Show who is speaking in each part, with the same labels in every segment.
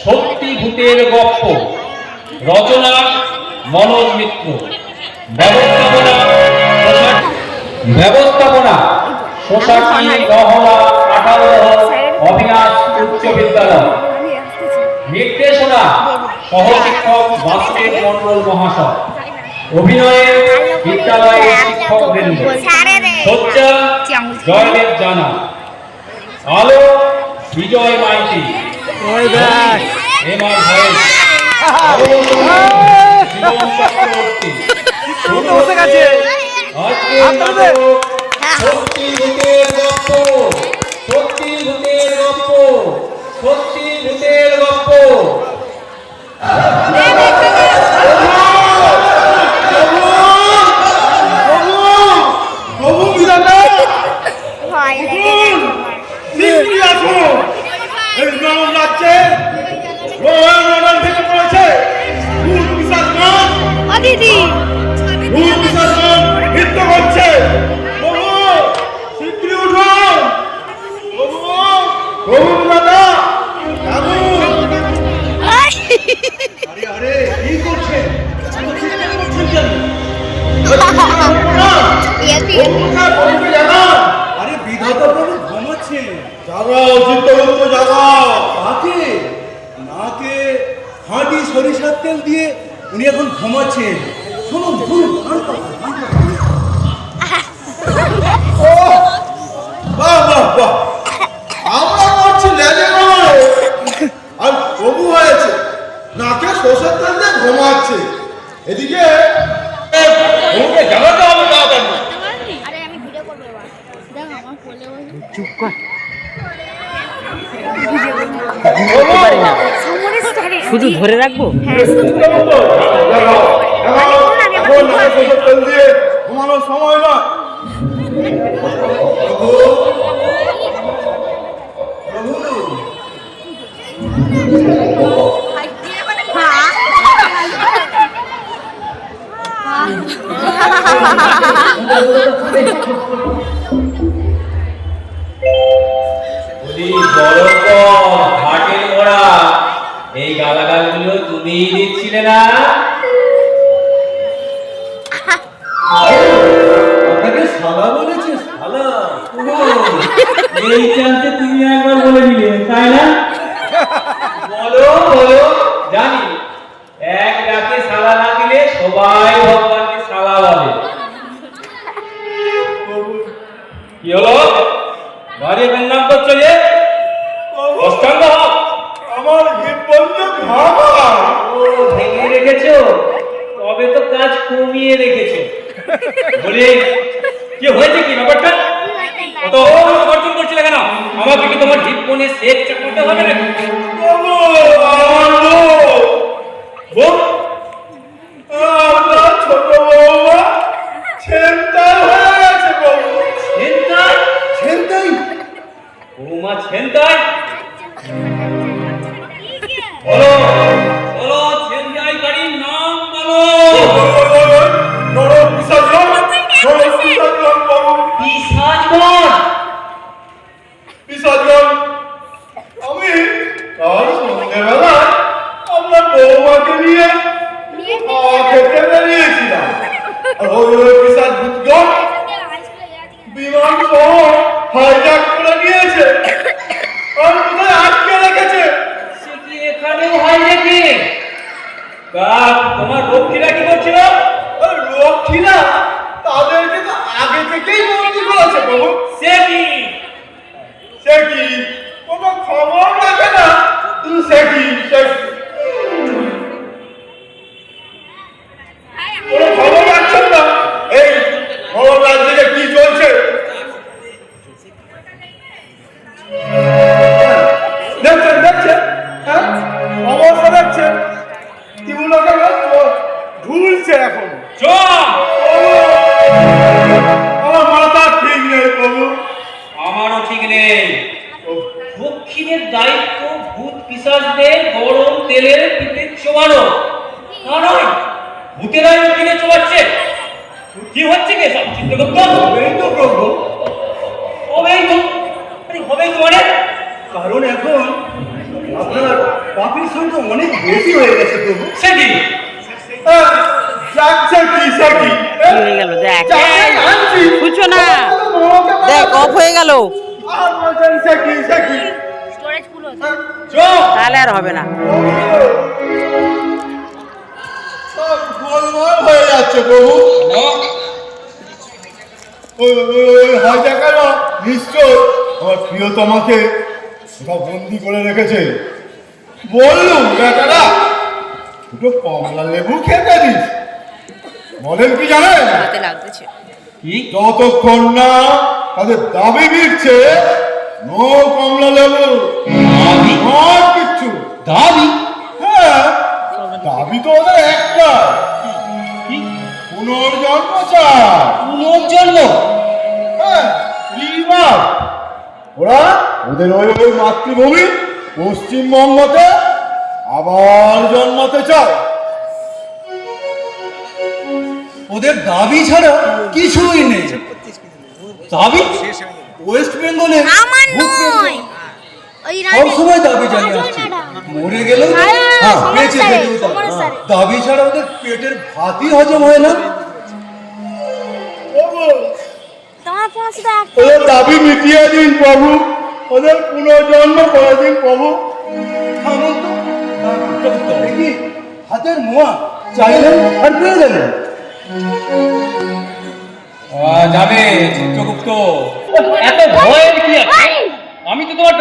Speaker 1: সত্যি ভূতের গপ্প, রচনা মনোজ মিত্র, ব্যবস্থাপনা সোসাইটি মহলা 18 অবিনাশ উচ্চ বিদ্যালয়, নির্দেশনা সহশিক্ষক বাসুদেব মন্ডল মহাশয়, অভিনয়ে বিদ্যালয়ের শিক্ষক বৃন্দ, সজ্জা জয়দেব জানা, আলো বিজয় মাইতি, এমআর ভাই, জীবন চক্রবর্তী। সত্যি ভূতের গপ্প, সত্যি ভূতের গপ্প, সত্যি ভূতের গপ্প।
Speaker 2: সরিষার তেল দিয়ে উনি এখন ঘুমাচ্ছেন। শুনুন শুনুন, আমরা করছি লেজে আর প্রভু হয়েছে নাকে সরষের তেল দিয়ে ঘুমাচ্ছে। এদিকে
Speaker 3: চুপ কর, শুধু ধরে রাখবো।
Speaker 2: ঘুমানোর সময় নয়।
Speaker 1: এই গালাগালগুলো তুমি দিচ্ছিলে না?
Speaker 2: আপনাকে শালা বলেছে? শালা
Speaker 1: এই চান্সে তুমি একবার বলে দিলে, তাই না? বলো বলো, জানি এক ডাকে শালা না দিলে সবাই ভগবানকে শালা বলে। কি হলো? বাড়ি বদনাম করছো যে? অষ্টাঙ্গ
Speaker 2: আমার
Speaker 1: ভেঙে রেখেছো, তবে তো কাজ কমিয়ে রেখেছো। বলি কি হয়েছে, কি ব্যাপারটা? কত অর্জন করছিলে কেন? আমাকে কি তোমার ঢিপ কোণে সেট চাপাতে হবে না?
Speaker 2: ছোট বৌমা ছেনতাই হয়ে গেছে।
Speaker 1: ছেনতাই?
Speaker 2: ছেনতাই?
Speaker 1: বৌমা ছেনতাই? বলো বলো, ছেনতাই গাড়ির নাম বলো।
Speaker 2: আমি কাল সন্ধ্যেবেলায় আপনার বৌমাকে নিয়ে খেতে বেরিয়েছিলাম। বিমান শহর হাইজ্যাক করে নিয়েছে আর কোথায় আটকে রেখেছে।
Speaker 1: সে কি এখানেও হাইজ্যাকিং? তোমার রক্ষীরা কি করছিল?
Speaker 2: রক্ষীরা তাদেরকে তো আগে থেকেই বন্দি করেছে বাবু।
Speaker 1: সে কি
Speaker 2: কোনো খবর রাখে না। সে কি কোনো খবর রাখছেন না? এই খবর রাজ্যে কি চলছে দেখছেন দেখছেন? হ্যাঁ, অবস্থা দেখছেন? টিউলোকে ঝুলছে এখন। আমার মাথা ঠিক নেই প্রভু।
Speaker 1: আমারও ঠিক নেই। দক্ষিণের দায়িত্ব ভূত পিশাচদের গরম তেলের পিঠে চোবানো, তা নয় ভূতেরাই কিনে চোবাচ্ছে। কি হচ্ছে কি সব চিন্তা করতে?
Speaker 2: হবেই তো প্রভু,
Speaker 1: হবেই তো, হবেই তো মানে?
Speaker 2: কারণ এখন আপনার পাপির সংখ্যা অনেক বেশি হয়ে গেছে প্রভু।
Speaker 1: সে কি?
Speaker 2: যাচ্ছে কি সাকি
Speaker 3: কি হয়ে গেল দেখ সূচনা দেখ অফ হয়ে গেল
Speaker 2: আর বলছেন সাকি সাকি
Speaker 1: চুপ!
Speaker 3: তাহলে আর হবে না
Speaker 2: সব গোলমাল হয়ে যাচ্ছে প্রভু। ওই হাজাকার নিশ্চয় আমার প্রিয়তমাকে কোথাও বন্দি করে রেখেছে। বললুম বেটারা দুটো কমলা লেবু খেতে দিস। বলেন কি জানেন,
Speaker 3: হাতে লাগতেছে
Speaker 1: কি?
Speaker 2: যতক্ষণ না তাদের দাবি মিটছে নো কমলা লেবু
Speaker 1: দাবি?
Speaker 2: আর কিচ্ছু।
Speaker 1: দাবি?
Speaker 2: হ্যাঁ, দাবি তো ওদের একটা,
Speaker 1: কি?
Speaker 2: পুনর্জন্ম চায়।
Speaker 1: পুনর্জন্ম?
Speaker 2: হ্যাঁ, এইবার ওরা ওদের ওই মাতৃভূমি পশ্চিমবঙ্গতে আবার জন্মাতে চায়।
Speaker 4: ওদের দাবি ছাড়া কিছুই নেই।
Speaker 1: দাবি?
Speaker 4: ওয়েস্ট বেঙ্গলে
Speaker 5: আমার নয় ওই
Speaker 4: সব সময় দাবি জানিয়ে আসছে, মরে গেলেও বেঁচে থেকেও দাবি। দাবি ছাড়া ওদের পেটের ভাতই হজম হয় না।
Speaker 5: তোমার 5 টাকা
Speaker 2: ওদের দাবি মিটিয়ে দিন প্রভু, ওদের পুনর্জন্ম করে দিন প্রভু।
Speaker 4: থামুন তো, দেখি হাতের মোয়া চাইলেন আর পেয়ে গেলেন।
Speaker 1: যাবে চিত্রগুপ্ত, এত ভয়ের কি আছে? আমি তো তোমার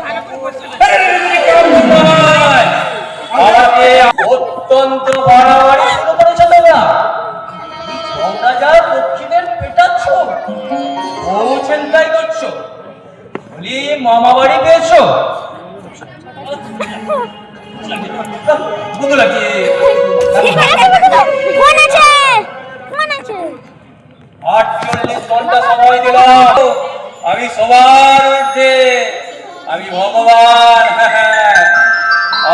Speaker 1: আমাকে অত্যন্ত বাড়াবাড়ি শুরু করেছো তোমরা। তোমরা যা দক্ষিণের পেটাচ্ছ, বলছেন তাই করছো, বলি মামা বাড়ি পেয়েছো। বন্ধু লাগে
Speaker 5: কোন আছে কোন আছে
Speaker 1: 48 ঘন্টা সময় দিলাম, আমি সবার ঊর্ধ্বে, আমি ভগবান।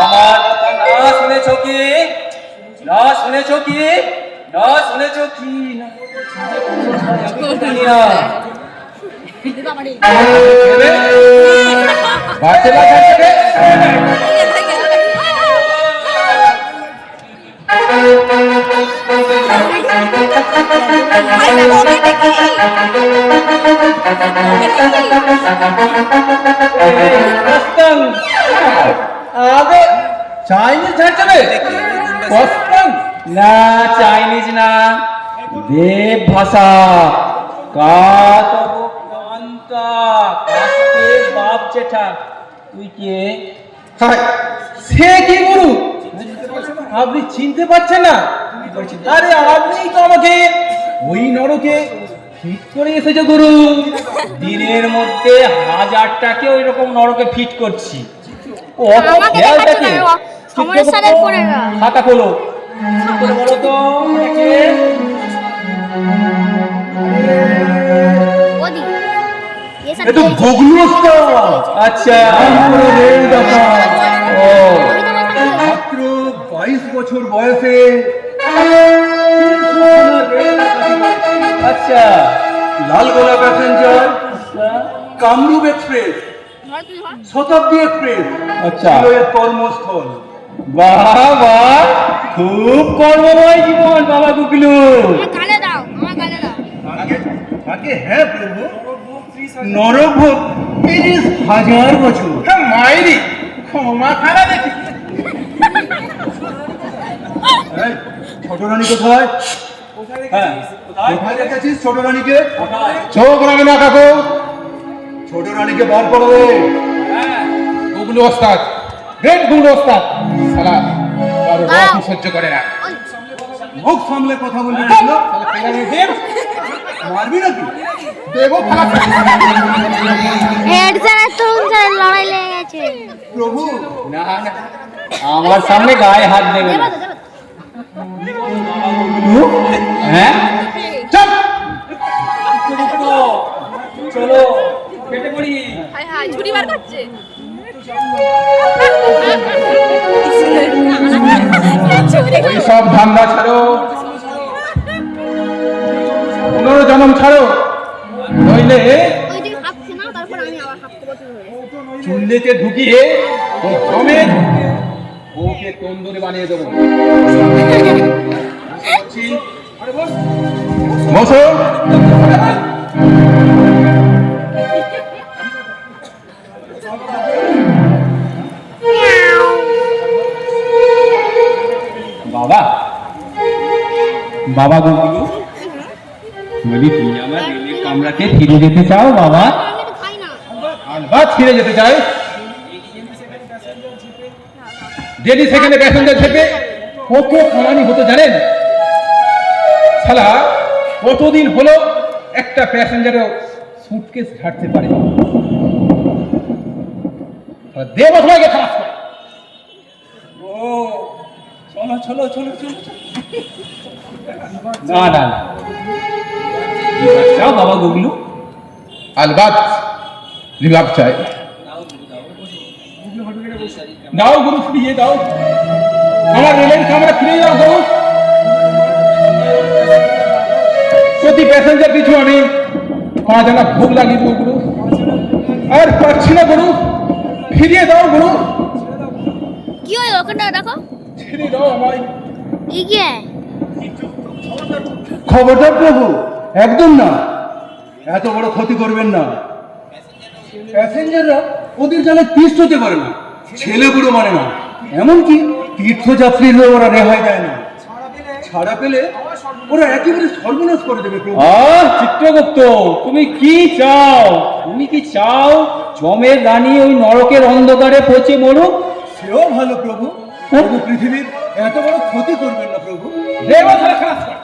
Speaker 1: আমার কথা না শুনেছ কি? না শুনেছ কি? না শুনেছ কি? না জানি না। বাড়তে বাড়তে আগে চাইনিজ ঝাড়ছাবে কষ্টম না, চাইনিজ না, দেব ভাষা। কাতব কান্তা কাস্তে বাপ জেঠা। তুই কে? সে কি গুরু? আপনি চিনতে পারছেন না? আরে আপনিই তো আমাকে ওই নরকে ফিট করে এসেছে গুরু। দিনের মধ্যে 1000টাকে ওই রকম নরকে ফিট করছি। ও অত
Speaker 5: আমাকে
Speaker 1: খেয়াল
Speaker 5: দেখাচ্ছ
Speaker 1: থাকে?
Speaker 5: না, সমস্যার পড়ে না।
Speaker 1: খাতা খোলো, বলো তো কে?
Speaker 5: ওদি ये सब
Speaker 4: এ তো ভগ্ন ওস্তাদ।
Speaker 1: আচ্ছা, পুরো রেল দফা। ও
Speaker 4: মাত্র 22 বছর বয়সে
Speaker 1: আচ্ছা,
Speaker 4: লালগোলা প্যাসেঞ্জার, কামরূপ এক্সপ্রেস, শতাব্দী এক্সপ্রেস
Speaker 1: আচ্ছা।
Speaker 4: ছিল এর কর্মস্থল।
Speaker 1: বাহ বাহ, খুব কর্মময় জীবন বাবা গুগলু।
Speaker 5: গালে দাও আমার গালে দাও
Speaker 4: আগে হ্যাঁ প্রভু, নরভোগ 30,000 বছর।
Speaker 2: হ্যাঁ মাইরি ক্ষমা খারা দেখি।
Speaker 4: এই, ছোট রানী কোথায়? হ্যাঁ, কোথায় রেখেছিস ছোট রানীকে?
Speaker 2: চোখ রাখে না কাকু।
Speaker 4: ছোট রানীকে বার করবে।
Speaker 2: গুগলু ওস্তাদ, গ্রেট গুগলু ওস্তাদ, শালা আর রক সহ্য করে না।
Speaker 4: মুখ সামলে কথা বলবি না। মারবি নাকি?
Speaker 2: দেবো খালা।
Speaker 5: হেড স্যার তো লড়াই লেগে গেছে
Speaker 4: প্রভু
Speaker 1: না না, আমার সামনে গায়ে হাত দেবে না। হ্যাঁ,
Speaker 2: চল
Speaker 1: চলো কেটে পড়ি।
Speaker 6: ছুরি বার করছে
Speaker 2: ওই সব ধান্দা ছাড়ো, পুনর্জন্ম ছাড়ো, নইলে
Speaker 5: ওই দিন হাঁপছে না তারপর আমি আবার হাঁপতে বসে
Speaker 1: চুল্লিতে ঢুকিয়ে
Speaker 7: ওই জমের বউকে তন্দুরি বানিয়ে দেবো। বসো।
Speaker 1: বাবা বাবা গুগলু, বলি তুমি আমার রেলের কামরাতে ফিরে যেতে চাও বাবা?
Speaker 5: আমি তো খাই না।
Speaker 7: আলবাত ফিরে যেতে চাই। ডেলি সেকেন্ডে প্যাসেঞ্জার চেপে কত খামানি হতো জানেন? শালা কতদিন হলো একটা প্যাসেঞ্জারও সুটকেস ঘাটতে পারে। দেব তোমাকে খারাপ করে।
Speaker 1: ও চলো চলো চলো চলো না না না, চাও বাবা গুগলু?
Speaker 7: আলবাত রিভাব চাই। দাও গুরু, ফিরিয়ে দাও আমার রেলের কামরা, ফিরে যাও গুরু। প্রতি প্যাসেঞ্জার পিছু আমি 5 আনা ভোগ লাগিয়ে দেবো গুরু। আর পারছি না গুরু, ফিরিয়ে দাও গুরু।
Speaker 5: কি হয় ওখানটা দেখো?
Speaker 7: ছেড়ে দাও আমায়।
Speaker 5: এগিয়ে
Speaker 4: খবরদার প্রভু, একদম না, এত বড় ক্ষতি করবেন না। প্যাসেঞ্জাররা ওদের জালে তিষ্ঠ হতে পারে না, ছেলে বুড়ো মানে না, এমনকি তীর্থযাত্রীদের ওরা রেহাই দেয় না। ছাড়া পেলে ওরা একেবারে সর্বনাশ করে দেবে প্রভু।
Speaker 1: চিত্রগুপ্ত, তুমি কি চাও? তুমি কি চাও জমের রানী ওই নরকের অন্ধকারে পচে মরুক?
Speaker 4: সেও ভালো প্রভু, প্রভু পৃথিবীর এত বড় ক্ষতি করবেন না প্রভু।
Speaker 7: দেব তাহলে খারাপ করে।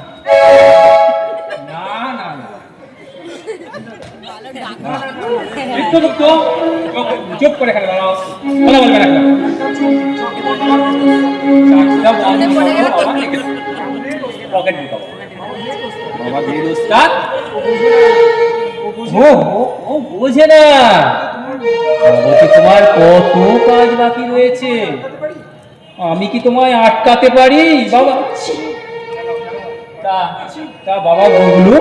Speaker 1: না না না, চিত্রগুপ্ত চুপ করে এখানে দাঁড়াও, কথা বলবে না। পকেট ঢুকাবো বাবা, গেল উস্তাদ। ও ও বোঝে না জগতে তোমার কত কাজ বাকি রয়েছে। আমি কি তোমায় আটকাতে পারি বাবা? তা তা বাবা গুগলু,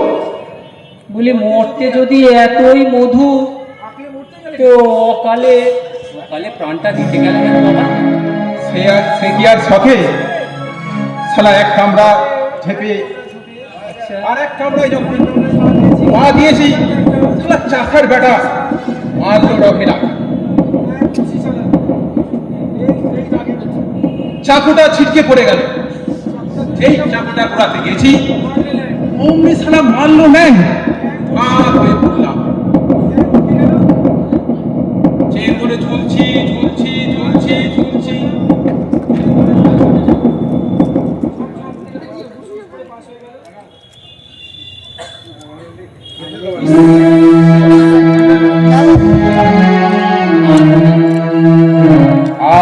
Speaker 1: বলি মরতে যদি এতই মধু, তো অকালে অকালে প্রাণটা দিতে গেল কেন বাবা?
Speaker 7: সে কি আর শখে? শালা এক কামরা ঝেপে আর এক কামরায় যখন পা দিয়েছি, শালা চাকার বেটা মারলো রকেরা। চাকুটা ছিটকে পড়ে গেল। এই চাকুটা ঘোরাতে গেছি, অমনি শালা মারলো ম্যান। হয়ে পড়লাম, চেন ধরে ঝুলছি ঝুলছি ঝুলছি ঝুলছি।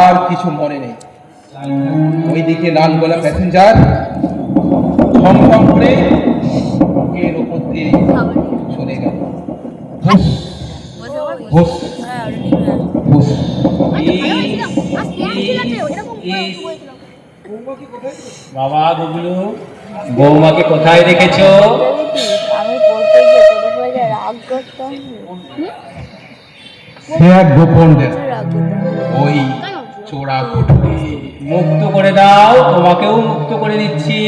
Speaker 7: আর কিছু মনে নেই। ওইদিকে লাল গোলা প্যাসেঞ্জার ঝমঝম করে বুকের ওপর দিয়ে চলে গেল। হুস, হুস, হুস।
Speaker 1: বাবা গুগলু, বৌমাকে কোথায় রেখেছো?
Speaker 5: আমি বলতে গিয়ে তোর উপরে যে রাগ করতাম,
Speaker 7: সে এক গোপন দেব,
Speaker 5: রাগ করতাম
Speaker 7: ওই চোরা কুঠুরি।
Speaker 1: মুক্ত করে দাও, তোমাকেও মুক্ত করে দিচ্ছি।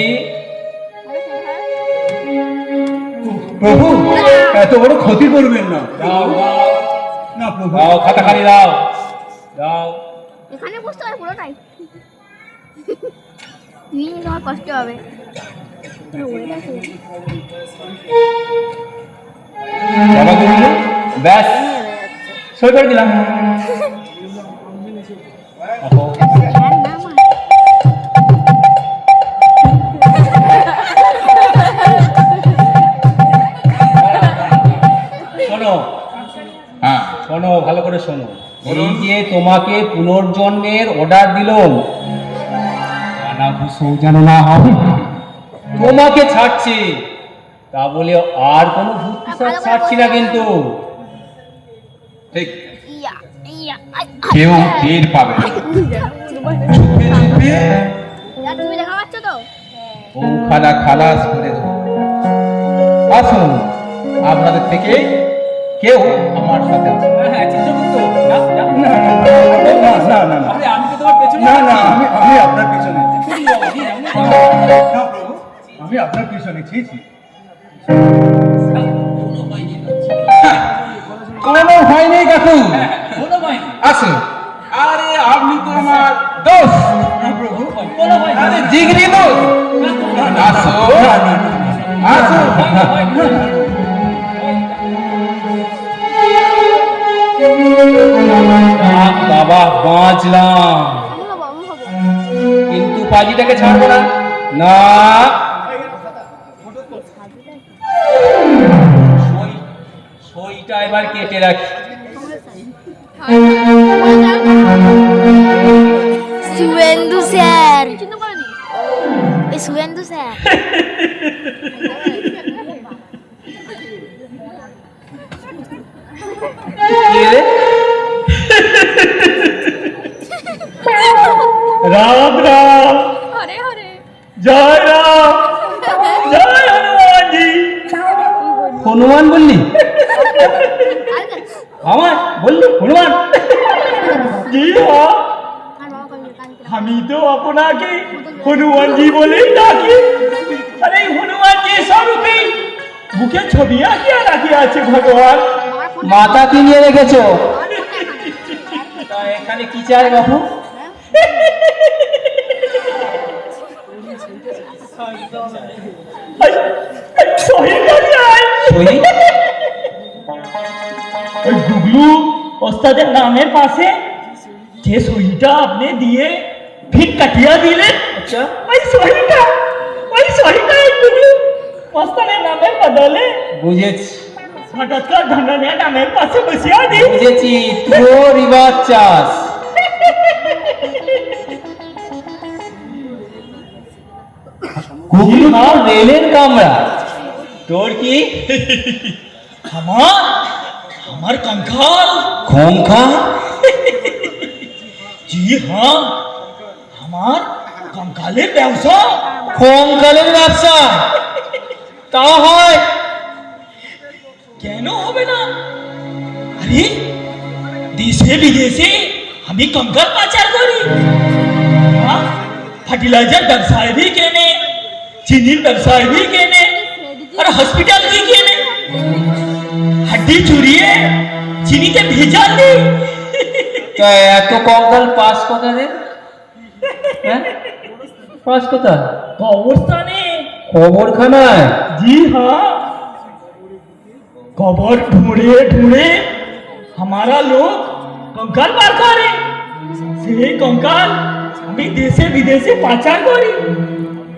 Speaker 4: প্রভু, এত বড় ক্ষতি করবেন না।
Speaker 1: দাও দাও
Speaker 4: না প্রভু,
Speaker 1: দাও, খাতা খালি দাও দাও।
Speaker 5: এখানে বসতে হবে পুরোটাই। নিয়ে তোমার কষ্ট হবে।
Speaker 1: বাবা গুগলু, ব্যাস সই করে দিলাম। শোনো,
Speaker 7: হ্যাঁ,
Speaker 1: শোনো, ভালো করে শোনো। এই যে তোমাকে পুনর্জন্মের অর্ডার দিলাম, জানো না হবে, তোমাকে ছাড়ছি, তা বলে আর কোনো ভূত পিশাচ ছাড়ছি না কিন্তু।
Speaker 7: ঠিক
Speaker 5: ইয়া ইয়া
Speaker 7: কেউ টের পাবে না। চুপে চুপে
Speaker 5: তুমি দেখা পাচ্ছ তো?
Speaker 7: খালা খালাস করে দেবো। আসুন, আপনাদের থেকে কেউ আমার সাথে আসুন।
Speaker 1: হ্যাঁ চিত্রগুপ্ত,
Speaker 4: না, না, না, না, না না না
Speaker 1: আরে আমি তো তোমার পেছনে
Speaker 4: না না
Speaker 1: আছি।
Speaker 4: আমি আপনার পিছনে
Speaker 1: কি বাবা, কি এমন
Speaker 4: না প্রভু, আমি আপনার পিছনে ছি
Speaker 7: কোনো হয়নি কাকু,
Speaker 1: কোনো হয়নি।
Speaker 7: আসুন। আরে আপনি তো আমার দোষ,
Speaker 4: প্রভু।
Speaker 1: কোনো হয়নি।
Speaker 7: আরে জিগরি দোষ। আসুন, আসুন।
Speaker 1: যাক বাবা, বাঁচলাম।
Speaker 5: আমি হবো আমি হবো
Speaker 1: কিন্তু পাজিটাকে ছাড়বো না।
Speaker 7: না,
Speaker 1: সই- সইটা এবার কেটে রাখি।
Speaker 5: শুভেন্দু স্যার এই শুভেন্দু স্যার
Speaker 1: কি রে? রাম রাম,
Speaker 6: হরে হরে
Speaker 1: জয় রাম, জয় হনুমানজি। হনুমান বললি? আমার বললি হনুমান? জি হ্যাঁ, আমি তো আপনাকে হনুমানজি বলেই ডাকি। আরে হনুমানজি স্বরূপে বুকে ছবি আঁকিয়া রাখিয়া আছে ভগবান। মাথা কিনিয়ে রেখেছো? তা এখানে কি চাই বাবু? সহিটা চাই। সহি? ওই গুগলু ওস্তাদের নামের পাশে যে সহিটা আপনি দিয়ে ভিট কাটিয়া দিলেন, আচ্ছা ওই সহিটা এই গুগলু ওস্তাদের নামের বদলে বুঝেছি হঠাৎকার ঢঙ্গানিয়া নামের পাশে বসিয়া দিই। বুঝেছি, তোর রিবাজ চাস। গুগলু না রেলের কামরা, তোর কি? আমার कंकाल खोंखा। जी हाँ, আমার कंकाলের ব্যবসা। कंकाলের ব্যবসা তা হয় কেন হবে না? আরে দেশে বিদেশে আমি कंकाल পাচার করি। ফার্টিলাইজার ব্যবসায় भी কেনে, চিনির ব্যবসায় भी কেনে, আর হসপিটাল भी কেনে। हड्डी चुरिए চিনিতে ভেজাল নেই। তা এত কঙ্কাল পাস কথা রে? হ্যাঁ পাস কথা কবরস্থানে, কবরখানায়। জি হ্যাঁ, কবর ढूंढे ढूंढे हमारा लोग कंकाल বার করে। সেই কঙ্কাল আমি দেশে বিদেশে পাচার করি।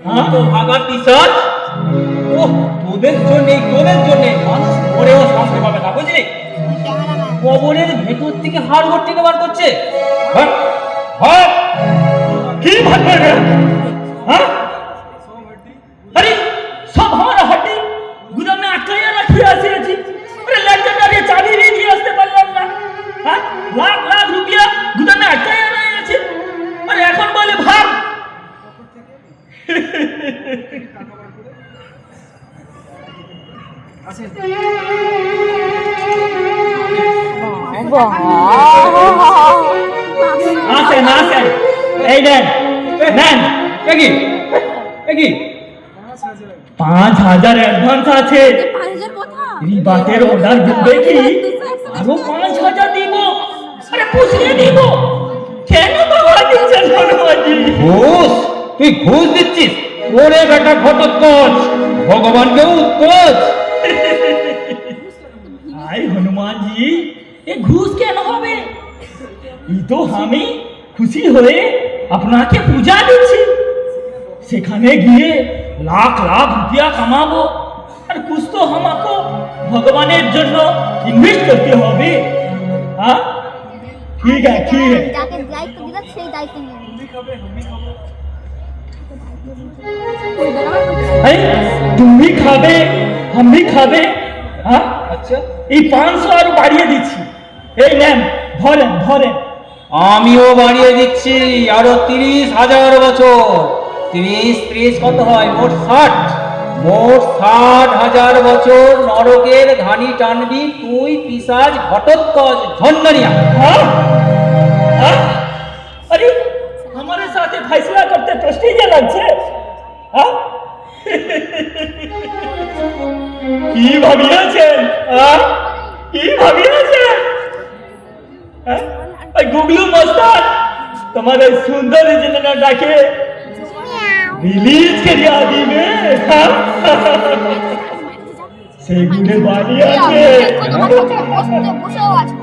Speaker 1: হ্যাঁ তো ভাগার পিসাচ। ও তোদের জন্য মানুষ মরেও শান্তি পাবে না, বুঝলি? কবরের ভেতর থেকে হাড় ভর্তি বার করছে। কি ভাগ করবে? হ্যাঁ আরে সব हमारा हड्डी गुदाम में আটকাইয়া রাখিয়া আছি। আরে লেখাটাকে চাবি দিয়ে আসতে পারলাম না। হ্যাঁ লাখ লাখ রুপিয়া গুদামে আটকাইয়া আছে। আরে এখন বলে ভাগ। আসেন এই নেন কি 5,000 অ্যাডভান্স আছে।
Speaker 6: 5,000 কথা
Speaker 1: রিবাতের অর্ডার দিবে কি আরো 5,000 দিব। আরে পুষিয়ে দিব। কেন বাবা দিচ্ছেন হনুমানজি? ঘুষ? তুই ঘুষ দিচ্ছিস? ওরে বেটা ঘটোৎকচ, ভগবানকেও উৎকচ। আই হনুমানজি, এ ঘুষ কেন হবে? এই তো আমি খুশি হয়ে আপনাকে পূজা দিচ্ছি। সেখানে গিয়ে লাখ লাখ রুপিয়া কামাবো। আর कुछ तो हमको ভগবানের জন্য ইনভেস্ট করতে হবে। হ্যাঁ ঠিক আছে।
Speaker 5: যাকে দায়িত্ব দিলা সেই দায়িত্ব নিয়ে
Speaker 1: अरे तुम भी खाबे हम भी खाबे। हाँ अच्छा এই 500 আর বাড়িয়ে দিচ্ছি। এই নেন ধরেন। আমিও বাড়িয়ে দিচ্ছি আরো 30,000 বছর। 30 কত হয়? মোট 60,000 বছর নরকের ধানি টানবি তুই পিশাচ ঘটোৎকচ ঝন্ডানিয়া। সাথে ফয়সলা করতে প্রেস্টিজে লাগছে হ্যাঁ কি ভাবিয়েছেন কি ভাবিয়েছেন ওই গুগলু মস্তান তোমার এই সুন্দর জেনাটাকে রিলিজ করিয়া দিবে সেগুলো বাড়ি আছে
Speaker 5: বসেও আছে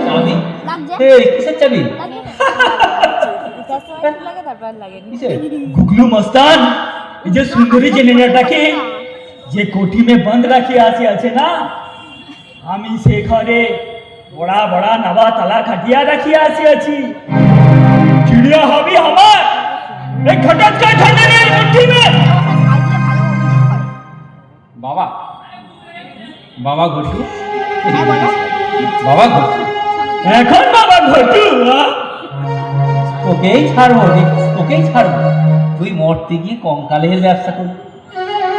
Speaker 1: চাবি
Speaker 5: লাগছে
Speaker 1: এই কিসের চাবি
Speaker 5: লাগে তারপর লাগেনি
Speaker 1: কিসের গুগলু মস্তান এই যে সুন্দরী জেনাটাকে যে কোঠি में बंद রাখি আছে না আমি সে ঘরে বড়া বড়া নবা তালা খাটিয়া রাখি আছি চিড়িয়া হবি আমার এই ঘটক কা ঠান্ডার মুঠি में বাবা বাবা ঘটু বাবা ঘটু এখন বাবা ঘটু ওকেই ছাড়বো ওকেই ছাড়বো তুই মরতে গিয়ে কঙ্কালের ব্যবসা করবি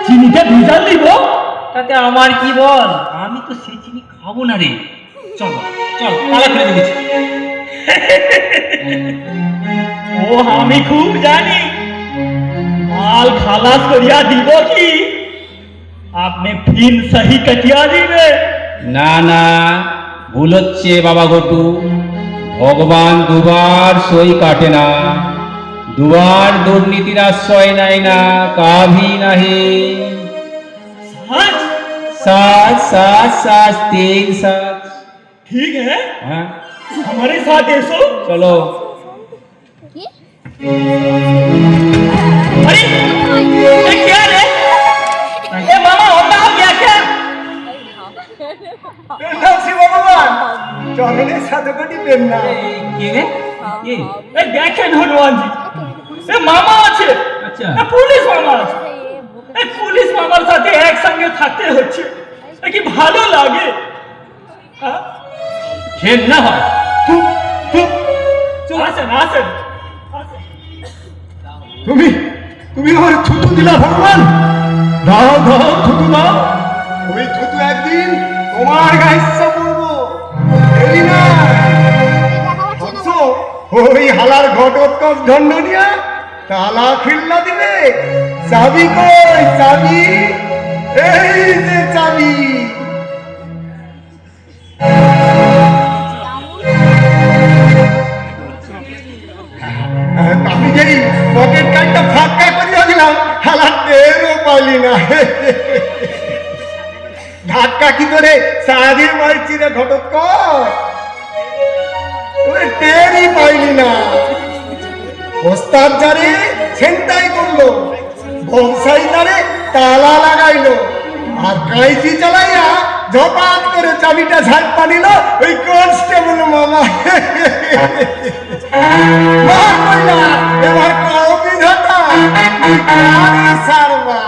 Speaker 1: চিনিটা ভেজাল দিব তাতে আমার কি বল আমি তো সেই চিনি খাবো না রে চল চল তালা খুলে দিয়েছি ও আমি খুব জানি মাল খালাস করিয়া দিব কি আপনি ফিন সহি কাটিয়া দিবে
Speaker 7: না না ভুল হচ্ছে বাবা ঘটু ভগবান দুবার সই কাটে না দুবার দুর্নীতির আশ্রয় নেয় না কাভি নাহি
Speaker 1: सच
Speaker 7: साच साच साच तीन साच
Speaker 1: ठीक है
Speaker 7: हाँ
Speaker 1: हमारे साथ ऐसो
Speaker 7: चलो
Speaker 5: কি
Speaker 1: अरे ये क्या रे ये मामा होता हो क्या क्या
Speaker 4: ভগবান চরণের সাথে কোটি প্রেম না
Speaker 1: ये रे ये देखें हनुमान जी ये मामा আছে
Speaker 7: अच्छा
Speaker 1: ये पुलिस मामा আছে এই পুলিশ মামার সাথে একসঙ্গে থাকতে হচ্ছে কি ভালো লাগে ঘেন্না হয় আসেন আসেন
Speaker 4: তুমি তুমি আমার থুতু দিলা ভগবান দাও দাও থুতু দাও ওই থুতু একদিন তোমার গায়ে ইচ্ছা পড়বো এলি না ভাবছো ওই হালার ঘটোৎকচ ঢন্ডনিয়া তালা খিল্লা দিবে চাবি কই চাবি এই যে চাবি আমি যেই পকেট কার্ডটা ফাঁকা করিয়া দিলাম হালার টেরও পাইলি না ধাক্কা কি করে সারাদিন মারছি রে ঘটোৎকচ তুই টেরই পাইলি না ওস্তাদ যারে ছেনটাই করলো বংশাই তারে তালা লাগাইলো আর কাঁচি চালাইয়া ঝপাত করে চাবিটা ঝাঁপা নিল ওই কনস্টেবল মামা মার কইলা, এবার কাও বিধাতা তুই কারে ছাড়বা।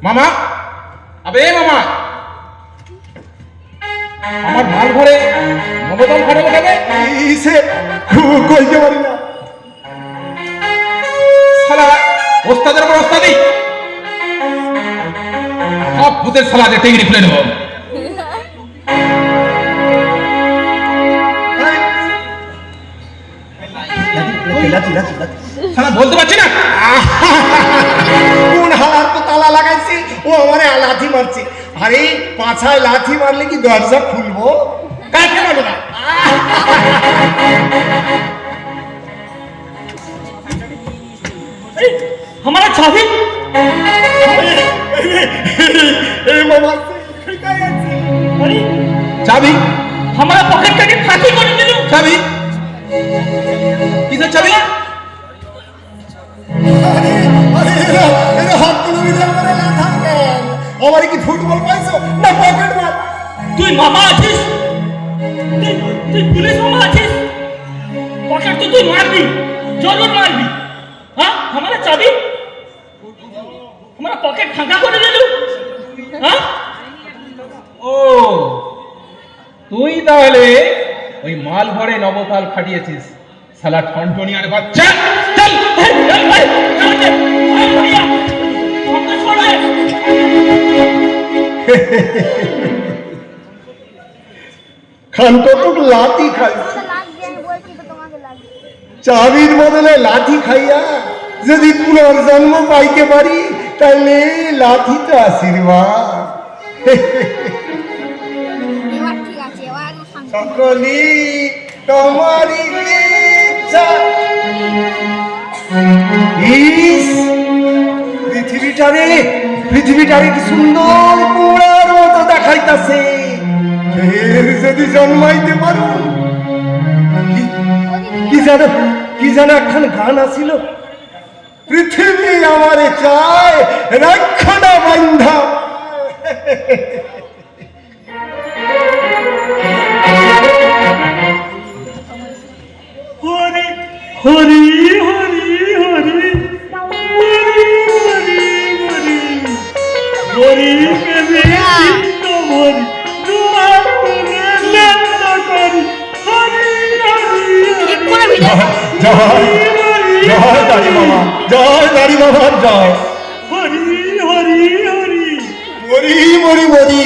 Speaker 7: মামা আবে মামা আমার মাল ঘরে নবদম ঘরে লাগাবে
Speaker 2: ইসে কইতে পারি না।
Speaker 7: শালা ওস্তাদের উপর ওস্তাদি সব ভূতের শালাতে টেঙ্গি খুলে নেব। শালা বলতে পারছি না
Speaker 2: কোন হালার তো তালা লাগাইছি ও আমারে লাথি মারছে। আরে পাছায় লাথি মারলে কি দরজা খুলবো?
Speaker 7: কাকে মারবো না
Speaker 1: हमारा चाबी
Speaker 2: এই মামা ঠিকাই আছে।
Speaker 1: अरे
Speaker 7: চাবি
Speaker 1: हमारा पॉकेट का फांसी कर दिलू
Speaker 7: চাবি কিসের চাবি
Speaker 2: আরে আরে এরা হাত তুলে দিলে আমারে লাথা দেন। আমারে কি ফুটবল পাইছো না পকেট মার?
Speaker 1: তুই মামা আছিস তুই পুলিশ মামা আছিস পকেট তো তুই মারবি জরুর মারবি हाँ हमारा चाबी हमारा पॉकेट फांका कर दिलू हाँ
Speaker 7: ও তুই তাহলে ওই মাল ভরে নবতাল খাটিয়েছিস শালা ঠনঠনিয়ার বাচ্চা
Speaker 1: चल चल भाई चल दे भैया हमको छोड़ दे
Speaker 4: শান্তটুক লাঠি খাইছি,
Speaker 5: লাগবে আমি বলছি তো তোমাকে লাগবে।
Speaker 4: চাবির বদলে লাঠি খাইয়া যদি পুনর্জন্ম পাইতে পারি তাহলে লাঠি তো আশীর্বাদ।
Speaker 5: এবার ঠিক আছে, এবার একদম শান্ত।
Speaker 4: সকলি তোমারই ইচ্ছা। ইস, পৃথিবীটারে কি সুন্দর কুড়ার মতো দেখাইতাছে। ফের যদি জন্মাইতে পারো। কি যেন একখান গান আছিল, পৃথিবী আমারে চায় রক্ষণা বান্ধা।
Speaker 1: হরি হরি হরি হরি হরি হরি হরি প্রেমে চিত্ত ভরি তোমার মনে লেপ্ত করি হরি হরি
Speaker 5: ঠিক করে ভিডিও
Speaker 4: জয় জয় দাড়ি বাবা, জয় দাড়ি বাবা, জয়।
Speaker 1: হরি হরি হরি
Speaker 4: মরি মরি মরি,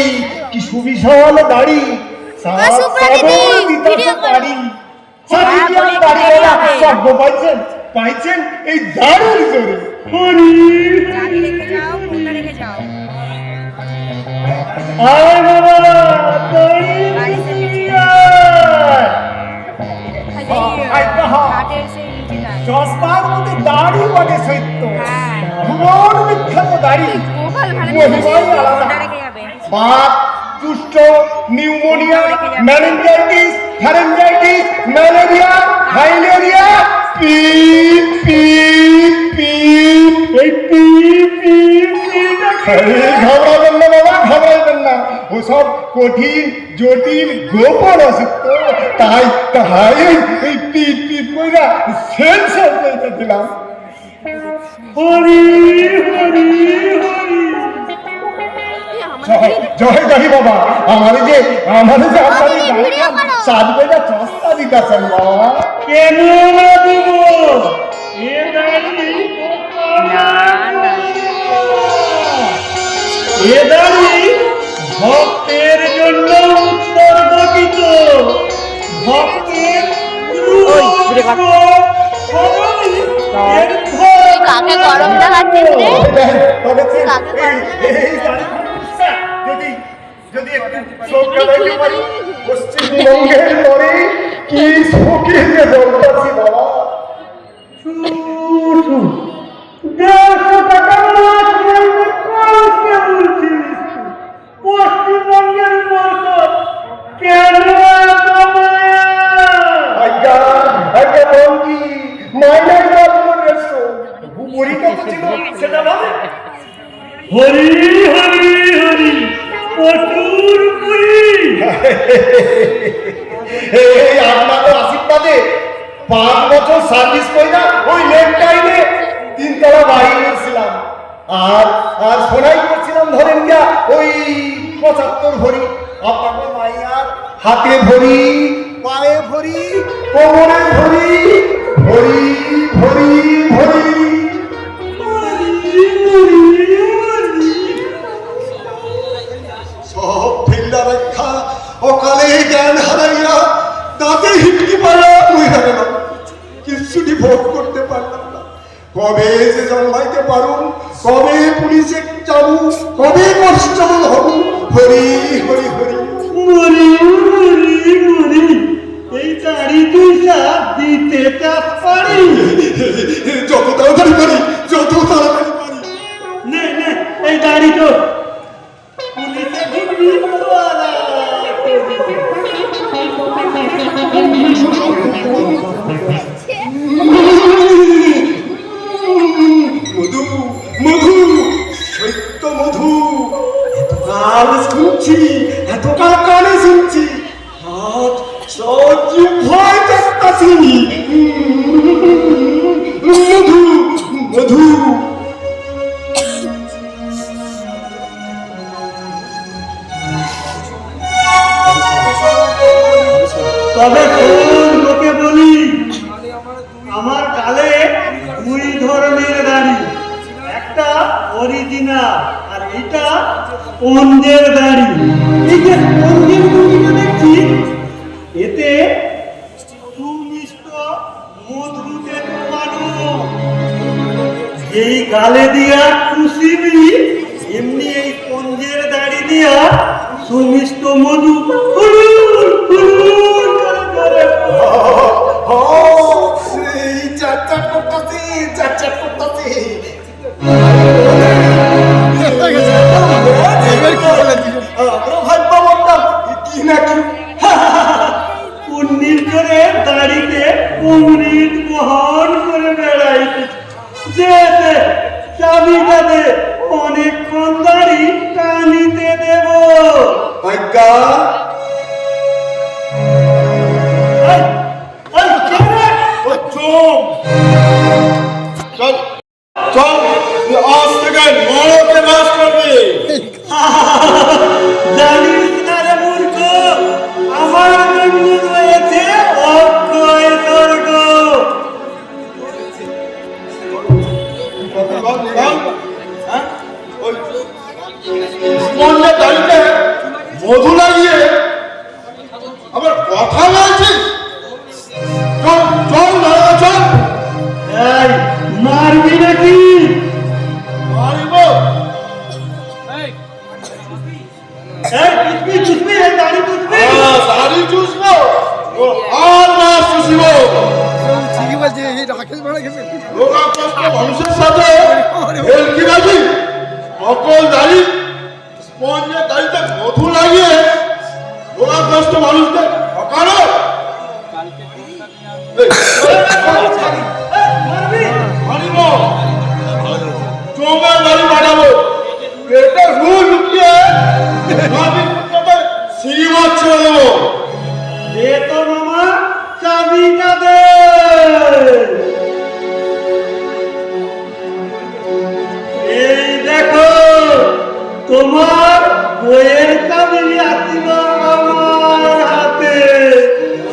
Speaker 4: কি সুবিশাল দাড়ি, পাইছেন এই দাড়ির জোরে।
Speaker 1: হরি
Speaker 6: চাবি রেখে যাও, ফোনটা রেখে যাও।
Speaker 1: আয় বাবা
Speaker 6: বাড়িতে নিচে
Speaker 4: আয় বাবা।
Speaker 6: ঘাটের সেই নিচেটায়।
Speaker 4: চশমার মধ্যে দাড়ি বটে সত্য,
Speaker 6: হ্যাঁ।
Speaker 4: ভুবন বিখ্যাত দাড়ি।
Speaker 6: গোপাল ভালো
Speaker 4: মহিমাই আলাদা।
Speaker 6: ফোনটা রেখে যাবে।
Speaker 4: বাত, কুষ্ঠ, pneumonia, meningitis, pharyngitis, malaria, filaria, পিপ পিপ পিপ, এই পিপ পিপ পিপ। ঘাবড়াবেন না বাবা, ঘাবড়াবেন না, ওসব কঠিন জটিল গোপন অসুখ তো, তাই এই পিপ পিপ কইরা সেন্সার কইতে দিলাম।
Speaker 1: হরি হরি হরি
Speaker 4: জয় দাড়ি বাবা, আমারে যে আপনার সাজবেটা চস্তা দিতেছেন বাবা।
Speaker 1: কেন না দিব এ দাড়ি এ দাড়ি ভক্তের জন্য উৎসর্গিত, ভক্তের
Speaker 5: কাকে গরম দেখাচ্ছিস রে?
Speaker 4: যদি যদি একটু চোখটা দেখতে পারি, পশ্চিমবঙ্গের পরে কি শোকে যে জলটাছি বাবা।
Speaker 1: 150 টাকা মাস মাইনে কমছে বলছিস, পশ্চিমবঙ্গের মার্কেট কেন এত মায়া?
Speaker 4: আজ্ঞা আজ্ঞা বঙ্গি মাইনার বাবুর রেস্টো বুড়িটা তো ছিল সেটা ভাবে।
Speaker 1: হরি হরি হরি প্রচুর পুরি।
Speaker 4: এই আপনাদের আশীর্বাদে 5 বছর সার্ভিস কইরা ওই লেট টাইমে 3 তলা বাড়ি করছিলাম, আর আর সোনাই করছিলাম ধরেন গিয়া ওই 75 ভরি। আপনাদের মাইয়ার হাতে ভরি, পায়ে ভরি, কোমরে ভরি, ভরি ভরি ভরি। সব ফেললা রেখা অকালে জ্ঞান হারাইয়া দাঁতে হিটকি পাড়া মহিলা গেল, কিছুটি ভোগ করতে পারলাম না। কবে যে জন্মাইতে পারুন, কবে পুলিশে যাবো, কবে কনস্টেবল হব। হরি হরি হরি
Speaker 1: মরি মরি মরি এই দাড়ি তুই সাপ দিতে চাপ পারি।
Speaker 4: যত তাড়াতাড়ি পারি, যত তাড়াতাড়ি পারি।
Speaker 1: নে নে এই দাড়ি তো পুলিশে ঢুকবি তোরা।
Speaker 4: মধু মধু সত্য মধু, এতকাল শুনছি, এতকাল কানে শুনছি, আজ সহ্য ভয় দেখতাছি। মধু মধু
Speaker 1: তবে শোন তোকে বলি, আমার গালে 2 ধরনের দাড়ি, একটা অরিজিনাল আর এটা স্পঞ্জের দাড়ি। এই যে স্পঞ্জের দাড়িটা দেখছি
Speaker 4: সুমিষ্ট মধু হুড়ুর হুড়ুর করে
Speaker 2: সেই চারটা করতাছি কি নাকি
Speaker 4: পুণ্যির করে দাড়িতে অমৃত বহন করে বেড়াইতে দে দে চাবিটা দে অনেকক্ষণ দাড়ি টানিতে দেব
Speaker 2: আজ্ঞা চল চল আজ থেকে নরকে বাস করবে
Speaker 4: জানিস না রে মূর্খ আমার জন্য রয়েছে অক্ষয় স্বর্গ
Speaker 2: স্পঞ্জের দাড়িতে মধু লাগিয়ে আবার কথা বলছিস চল চল না চল
Speaker 4: এই মারবি নাকি
Speaker 2: মারিব
Speaker 4: এই চুষবি এই দাড়ি চুষবি
Speaker 2: দাড়ি চুষবো আর মাছ চুষিব লোকাকষ্ট মানুষের সাথে হেলকিবাজি সকল দাড়ি স্পঞ্জের দাড়িতে মধু লাগিয়ে লোকাকষ্ট মানুষদের ঠকানো মারিব জমের বাড়ি বাড়াবো পেটে রুল লুকিয়ে সিঁড়ি মাছ ছেড়ে দেবো
Speaker 4: দে তো মামা চাবিটা দে এই দেখো তোমার বইয়ের চাবি আসিল আমার হাতে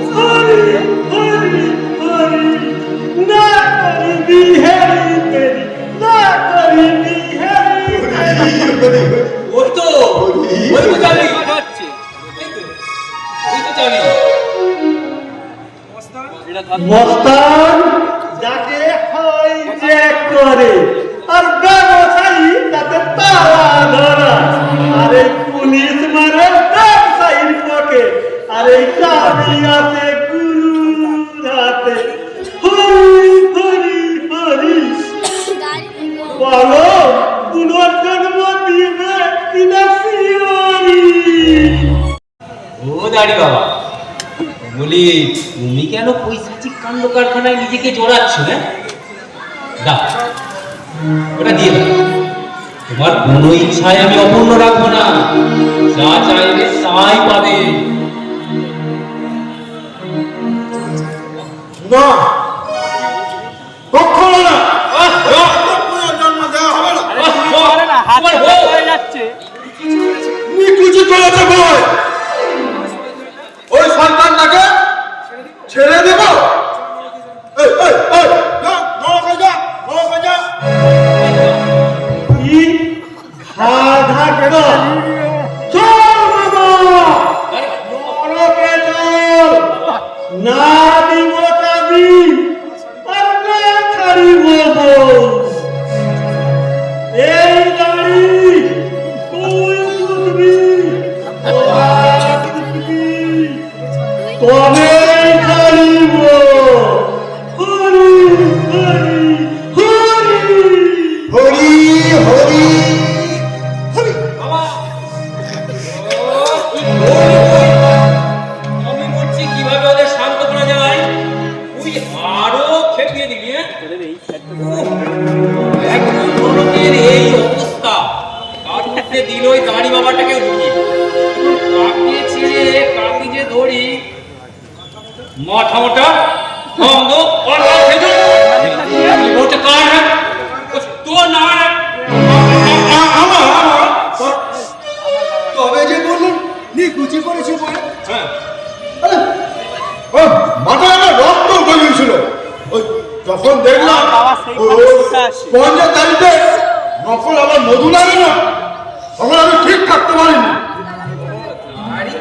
Speaker 4: হরি হরি হরি না করি বিহারি তেরি না করি বিহারি তেরি
Speaker 1: ওই তো চাবি যাচ্ছে ওই তো চাবি
Speaker 4: মস্তান যাকে হয় চেক করে আর ব্যবসায়ী তাতে তালা ধরা আর এই পুলিশ মানে ব্যবসায়ীর পকে আর এই চাবি আছে গুরুর হাতে হরি হরি হরি বলো পুনর্জন্ম দিবে কিনা শিওরি
Speaker 1: ও দাড়ি বাবা বলি তুমি কেন পৈশাচিক কাণ্ড কারখানায় নিজেকে জড়াচ্ছ হ্যাঁ দাও ওটা দিয়ে দাও তোমার কোনো ইচ্ছায় আমি অপূর্ণ রাখবো না যা চাইবে তাই পাবে
Speaker 2: না কখনো না জন্ম দেওয়া হবে না
Speaker 1: তোমার বউ
Speaker 2: নিকুচি করেছে বই ওই সন্তানটাকে ছেড়ে দেব এই এই এই না নরকে যা নরকে যা
Speaker 4: কি খাধা কেন চল বাবা নরকে চল না দিব চাবি আর না ছাড়িব বউ। এই দাড়ি তুই বুঝবি তবে ছাড়িব হরি হরি হরি
Speaker 2: হরি হরি
Speaker 1: বাবা আমি বলছি কিভাবে ওদের শান্ত করা যায় তুই আরো খেপিয়ে দিবি হ্যাঁ একদম নরকের এই অবস্থা তার মধ্যে দিল ওই দাঁড়ি বাবাটাকে ঢুকিয়ে কাকে ছেড়ে কাকে যে ধরি মাথা মোটা বন্ধ অর্ডার ভেজো বলতে কার হ্যাঁ তো না
Speaker 2: তবে যে বললেন নিকুচি করেছে বলে
Speaker 1: হ্যাঁ
Speaker 2: মাথায় আমার রক্ত উঠে গিয়েছিল ওই যখন দেখলাম স্পঞ্জের দাড়িতে নকল আমার মধু লাগে না তখন আমি ঠিক থাকতে পারিনি
Speaker 1: আরে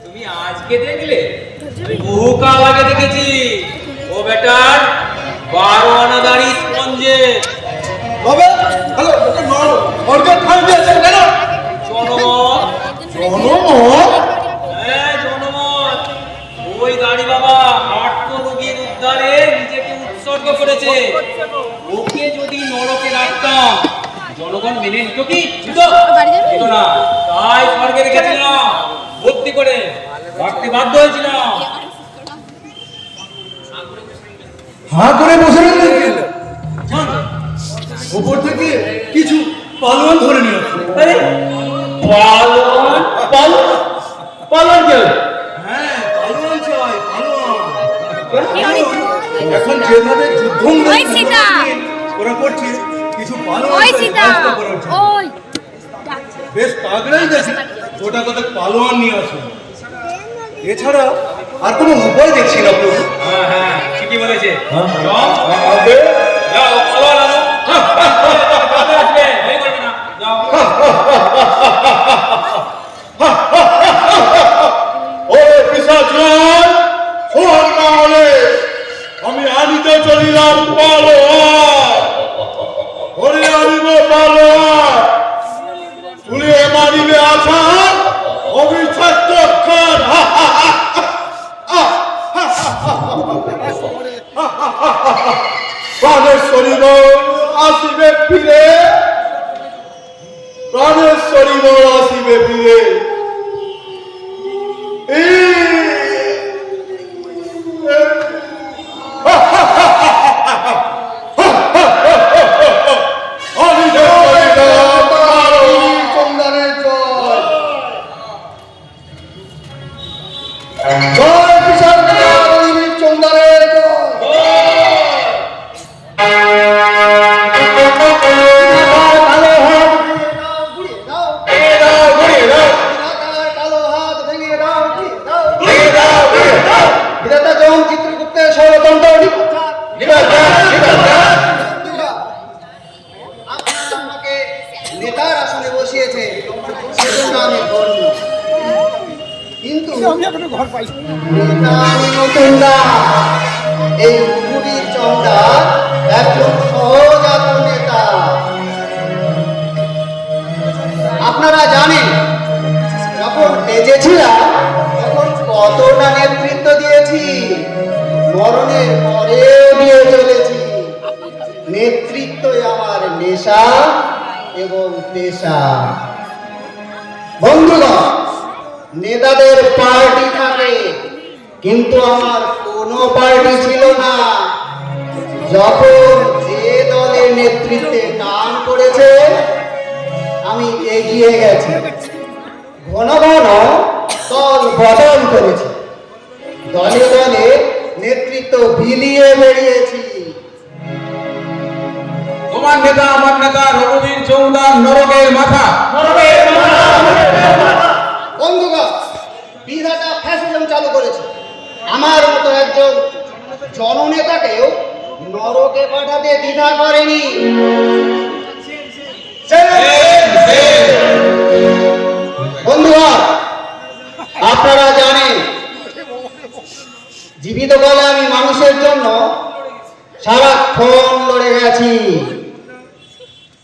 Speaker 1: তুমি আজকে দেখলে বহুকাল আগে দেখেছি ও বেটার 12 আনা দাড়ি স্পঞ্জে
Speaker 2: তবে হ্যালো ওকে নর অর্গান ফাইল দিয়েছে কেন
Speaker 1: চলো
Speaker 2: জনমত?
Speaker 1: হ্যাঁ, জনমত। ওই দাড়ি বাবা আর্ত রোগীর উদ্ধারে নিজেকে উৎসর্গ করেছে। ওকে যদি নরকে রাখতাম জনগণ মেনে নিত কি? নিত না। তাই স্বর্গে রেখেছিলাম, ভর্তি করে রাখতে বাধ্য হয়েছিলাম।
Speaker 2: হাঁ করে বসে রইলেন কেন? উপর থেকে কিছু পালোয়ান ধরে নিয়ে আসুন।
Speaker 1: আরে পালন পালন পালন কেন?
Speaker 2: হ্যাঁ, পালোয়ান চাই, পালোয়ান। এখন যেভাবে যুদ্ধ
Speaker 6: ওই সীতা!
Speaker 2: ওরা করছে, কিছু পালোয়ান
Speaker 6: ওই
Speaker 2: চাই
Speaker 6: সীতা
Speaker 2: ব্যবস্থা করার জন্য।
Speaker 6: ওই
Speaker 2: বেশ তাগড়াই গেছে, গোটা কত পালোয়ান নিয়ে আসুন। এছাড়া আর কোনো উপায় দেখছি না প্রভু।
Speaker 1: হ্যাঁ হ্যাঁ, ঠিকই বলেছে।
Speaker 2: আগে
Speaker 1: যাও পালন আনো। আসবে, ভয় করবে না। যাও।
Speaker 2: ওরে পিশাচগণ, শোন তাহলে, আমি আনিতে চলিলাম পালোয়ান। ওরে আনিব পালোয়ান, চুলিয়ে মারিবে আছা অবিচ্ছেদ্যক্ষণ। প্রাণেশ্বরী আসিবে ফিরে, প্রাণেশ্বরী আসিবে ফিরে।
Speaker 4: নেতার আসনে বসিয়েছে, সেজন্য আমি ধন্য। কিন্তু নেতা আমি নতুন না, এই পুরীর চমড়া একজন সহজাত নেতা। আপনারা জানেন, যখন বেঁচে ছিলাম তখন কতটা নেতৃত্ব দিয়েছি, মরণের পরেও দিয়ে চলেছি। নেতৃত্বই আমার নেশা এবং পেশা। বন্ধুগণ, নেতাদের পার্টি থাকে, কিন্তু আমার কোনো পার্টি ছিল না। যখন যে দলের নেতৃত্বে কান করেছে আমি এগিয়ে গেছি, ঘন ঘন দল বদল করেছি, দলে দলে নেতৃত্ব বিলিয়ে বেরিয়েছি।
Speaker 7: তোমার নেতা আমার নেতা রঘুবীর চৌদার নরকের মাথা।
Speaker 4: বন্ধুগণ, বিধাতা ফ্যাসিজম চালু করেছে। আমার মতো একজন জননেতাকেও নরকে পাঠাতে দ্বিধা করেনি। বন্ধুগণ, আপনারা জানেন, জীবিত কালে আমি মানুষের জন্য সারাক্ষণ লড়ে গেছি।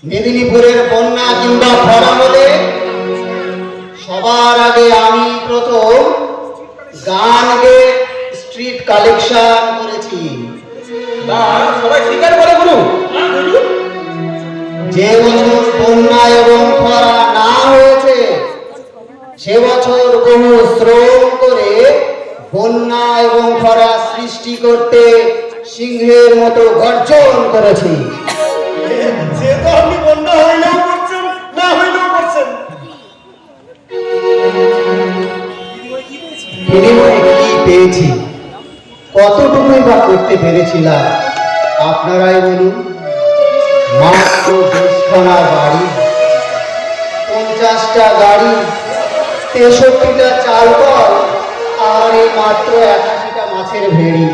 Speaker 4: মেদিনীপুরের বন্যা কিংবা খরা হলে সবার আগে আমি প্রথম গান গেয়ে স্ট্রিট কালেকশন করেছি।
Speaker 7: তা সবাই স্বীকার করে গুরু।
Speaker 4: যে বছর বন্যা এবং খরা না হয়েছে সে বছর বহু শ্রম করে বন্যা এবং খরা সৃষ্টি করতে সিংহের মতো গর্জন করেছি।
Speaker 2: যে তো আপনি বন্যা হইলেও করছেন, না হইলেও করছেন।
Speaker 4: বিনিময়ে কি পেয়েছি, কতটুকুই বা করতে পেরেছিলাম আপনারাই বলুন। মাত্র 10খানা বাড়ি, 50টা গাড়ি, 63টা চাল কল, আর এই মাত্র 81টা মাছের ভেড়ি।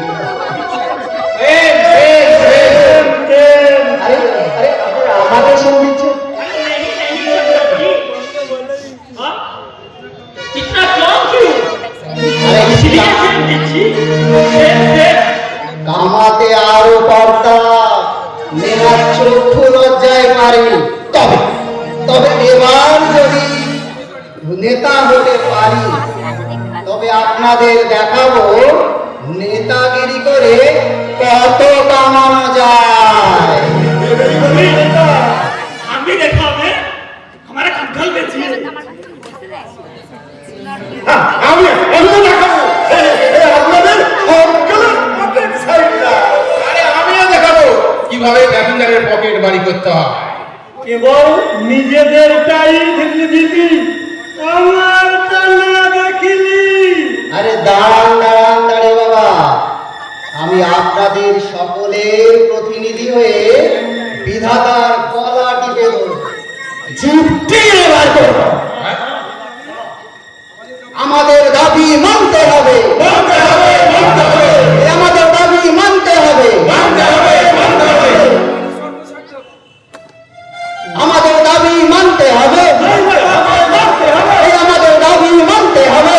Speaker 4: আরে আরে আপনারা আমাদের সঙ্গে দিচ্ছেন। কামাতে আরো পারতাম, মেয়ের চক্ষু লজ্জায় পারি। তবে তবে এবার যদি
Speaker 8: নেতা হতে পারি, তবে আপনাদের দেখাবো নেতাগিরি করে কত কামানো যায়।
Speaker 1: আমি দেখাবে हमारा कंकाल बेचिए
Speaker 2: আমি তো দেখাবো আপনাদের অঙ্কলের পকেট সাইডটা।
Speaker 7: আরে আমিও দেখাবো কিভাবে প্যাসেঞ্জারের পকেট বাড়ি করতে হয়।
Speaker 4: কেবল নিজেদেরটাই দিবি, আমার কান্না দেখিনি।
Speaker 8: আরে দাঁড়ান দাঁড়ান দাঁড়ে বাবা, আমি আপনাদের সকলের প্রতিনিধি হয়ে বিধাতার গলা টিপে ধরব, যুক্তি বার করব। আমাদের দাবি মানতে হবে, আমাদের দাবি মানতে হবে, আমাদের দাবি মানতে হবে, আমাদের দাবি মানতে হবে।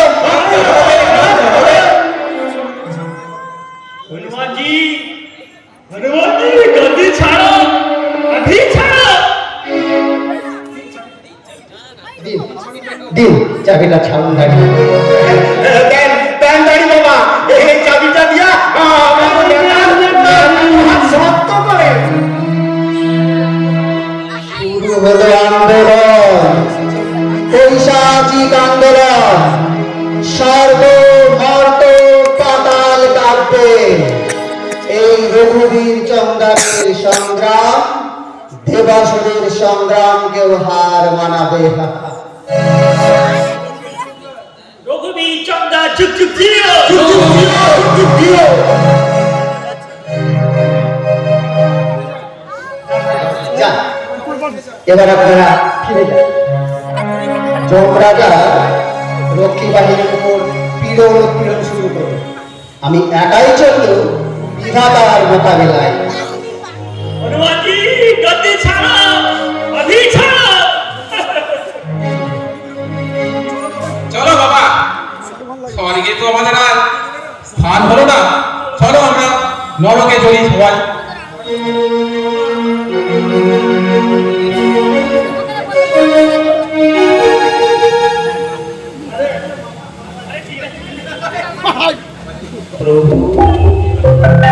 Speaker 1: हनुमान जी गद्दी छाड़ो अभी छाड़ो
Speaker 8: দিন দিন চাবিটা ছাড়ুন দাঁড়িয়ে।
Speaker 2: দেন দাঁড়ি বাবা, এই চাবিটা দিয়া আমাদের হাত শক্ত করে।
Speaker 8: শুরু হলো আন্দোলন, পৈশাচিক আন্দোলন, স্বর্গ মর্ত পাতাল কাঁপবে। এই রঘুবীর চন্দ্রের সংগ্রাম দেবাসুরের সংগ্রামকেও হার মানাবে।
Speaker 1: रघुवीर चंदा चुप चुप जियो
Speaker 8: যান, এবার আপনারা ফিরে যান। যমরাজা রক্ষী বাহিনীর উপর পীড়ন উৎপীড়ন শুরু করল। আমি একাই চলল বিধাতার মোকাবিলায়।
Speaker 1: हनुमान जी गद्दी छाड़ो अभी छाड़ो
Speaker 7: চলো বাবা, স্বর্গে তো আমাদের আর স্থান হলো না, চলো আমরা নরকে চলি সবাই।
Speaker 8: প্রভু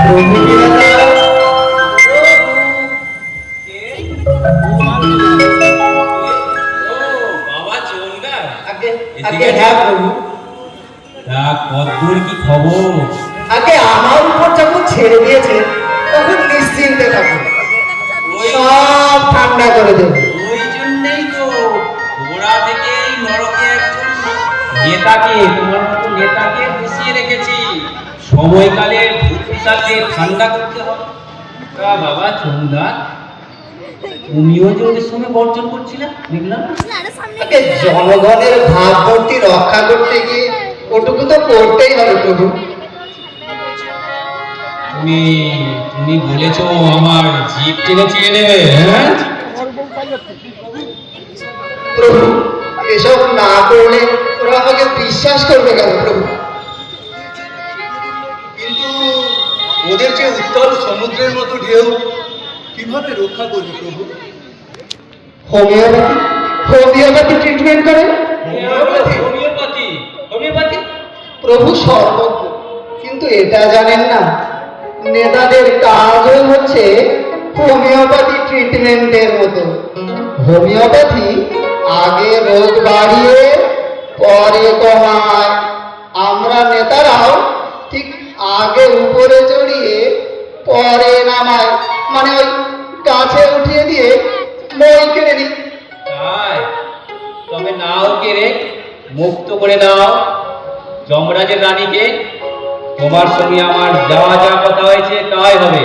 Speaker 8: প্রভু বিধাতা,
Speaker 1: বাবা চলগা
Speaker 8: আগে আগে হ্যাঁ প্রভু,
Speaker 1: কদ্দুর কি খবর
Speaker 8: আগে আমার উপর যখন ছেড়ে দিয়েছে তখন নিশ্চিন্তে থাকুন, সব ঠান্ডা করে দেব।
Speaker 1: ওই জন্যই তো গোড়া থেকেই নরকে একজন নেতাকে তোমার মতো নেতাকে বসিয়ে রেখেছি, সময়কালে ভূত পিশাচকে ঠান্ডা করতে হবে। তা বাবা চন্দা তুমিও যে ওদের সঙ্গে বর্জন করছিলে দেখলাম।
Speaker 8: আগে জনগণের ভাবমূর্তি রক্ষা করতে গিয়ে ওটুকু তো করতেই হবে প্রভু।
Speaker 1: তুমি তুমি বলেছো আমার জিপ টেনে চেয়ে নেবে, হ্যাঁ
Speaker 8: প্রভু এসব না করলে ওরা আমাকে বিশ্বাস করবে কেন প্রভু?
Speaker 2: কিন্তু ওদের যে উত্তল সমুদ্রের মতো ঢেউ কিভাবে রক্ষা করবে প্রভু?
Speaker 8: হোমিওপ্যাথি হোমিওপ্যাথি ট্রিটমেন্ট করে
Speaker 1: হোমিওপ্যাথি হোমিওপ্যাথি
Speaker 8: প্রভু সর্বজ্ঞ, কিন্তু এটা জানেন না নেতাদের কাজও হচ্ছে হোমিওপ্যাথি ট্রিটমেন্টের মতো। হোমিওপ্যাথি আগে রোগ বাড়িয়ে পরে কমায়, আমরা নেতারাও ঠিক আগে উপরে চড়িয়ে পরে নামায়, মানে ওই গাছে উঠিয়ে দিয়ে মই কেড়ে নিই।
Speaker 1: তাই তবে নাও কেড়ে মুক্ত করে দাও যমরাজের রানীকে। তোমার সঙ্গে আমার যা যা কথা হয়েছে তাই হবে,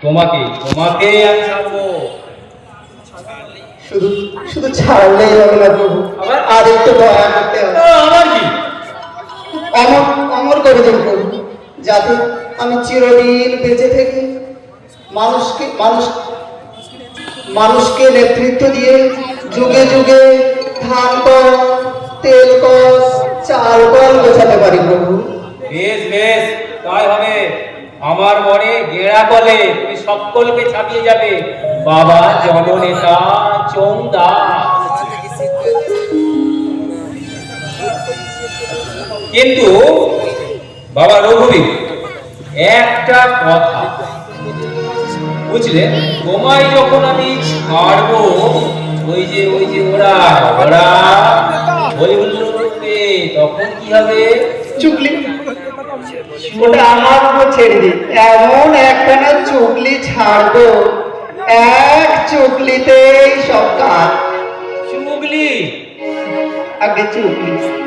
Speaker 1: তোমাকে তোমাকে আমি ছাড়বো।
Speaker 8: শুধু শুধু ছাড়লেই হবে না প্রভু, আর একটু দয়া করতে হবে।
Speaker 1: আমার কি
Speaker 8: অমর অমর করে দিন প্রভু, যাতে আমি চিরদিন বেঁচে থেকে মানুষকে নেতৃত্ব দিয়ে যুগে যুগে ধান কল, তেল কল, চাল কল গোছাতে পারি প্রভু।
Speaker 1: বেশ বেশ তাই হবে। আমার মনে গেড়া কলে তুমি সকলকে ছাপিয়ে যাবে বাবা জননেতা চন্দা। কিন্তু বাবা রঘুবীর, একটা কথা বুঝলে, তোমায় যখন আমি ছাড়বো, ওই যে ওরা ওরা বলিগুলো করবে, তখন কি হবে?
Speaker 8: চুগলি, ওটা আমার উপর ছেড়ে দিন। এমন একখানা চুগলি ছাড়বো, এক চুগলিতেই সব কাজ।
Speaker 1: চুগলি?
Speaker 8: আগে চুগলি।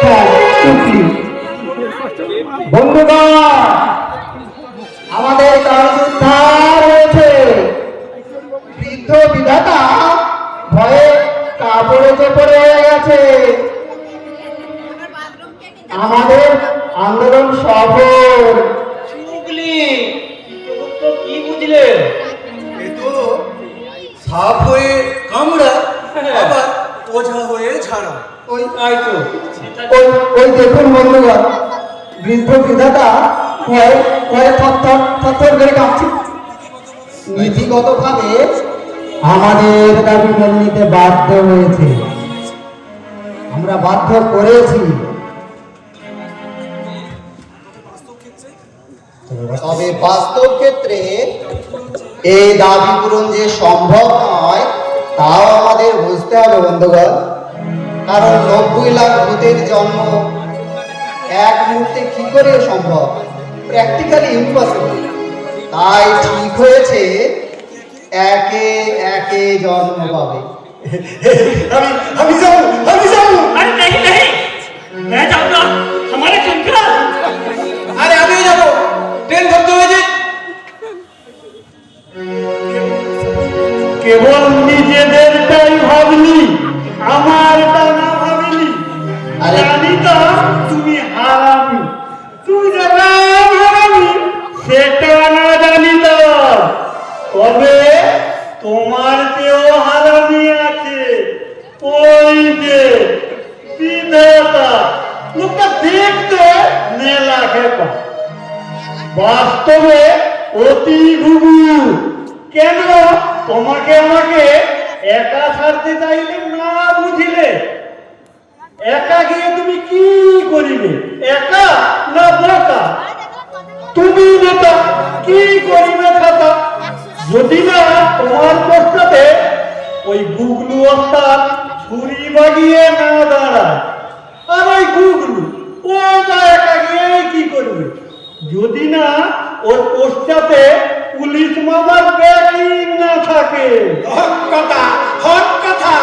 Speaker 8: হ্যাঁ, চুগলি। বন্ধুগণ, আমাদের কাজ উদ্ধার হয়েছে। বৃদ্ধ বিধাতা ভয়ে কাপড়ে চোপড়ে হয়ে গেছে। আমাদের আন্দোলন সফল।
Speaker 1: চুগলি তো কি বুঝলে?
Speaker 2: এ তো সাপ হয়ে কামড়া, আবার ওঝা হয়ে ঝাড়া।
Speaker 8: ওই
Speaker 1: তাই তো।
Speaker 8: ওই দেখুন বন্ধুগণ, বৃদ্ধ বিধাতা ভয়ে ভয়ে থরথর থরথর করে কাঁপছে। নীতিগতভাবে আমাদের দাবি মেনে নিতে বাধ্য হয়েছে, আমরা বাধ্য করেছি। তবে বাস্তব ক্ষেত্রে এই দাবি পূরণ যে সম্ভব নয়, তাও আমাদের বুঝতে হবে বন্ধুগণ। কারণ 90 লাখ ভূতের জন্ম এক মুহূর্তে কি করে সম্ভব? Practically impossible. তাই ঠিক হয়েছে একে একে জন্ম পাবে।
Speaker 2: আমি যাবো, আমি যাবো।
Speaker 1: अरे नहीं नहीं, मैं जाऊंगा, हमारे चंद्रा।
Speaker 7: আরে আমিও যাবো, ট্রেন ধরতে হয়েছে।
Speaker 4: কেবল নিজেদেরটাই ভাবলি, আমারটা না ভাবলি।
Speaker 8: আরে-
Speaker 4: জানি তো তুমি হারামি, তুমি যে রাম হারামি সেটা না জানি তো। তবে তোমার কেউ হারামি আছে, ওই যে বিধাতা। লোকটা দেখতে মেলা খেপা, বাস্তবে অতি ঘুঘু। কেন তোমাকে আমাকে একা ছাড়তে চাইলে না বুঝিলে? একা গিয়ে তুমি কি করিবে? একা না বোকা? তুমি নেতা, কি করিবে খাতা? যদি না তোমার পশ্চাতে ওই গুগলু অস্তাদ ছুরি বাগিয়ে না দাঁড়ায়, আর ওই গুগলু ও বা একা গিয়ে কি করবে? যদি না ওর পশ্চাতে পুলিশ মামার ব্যাকিং না থাকে।
Speaker 2: হট কথা,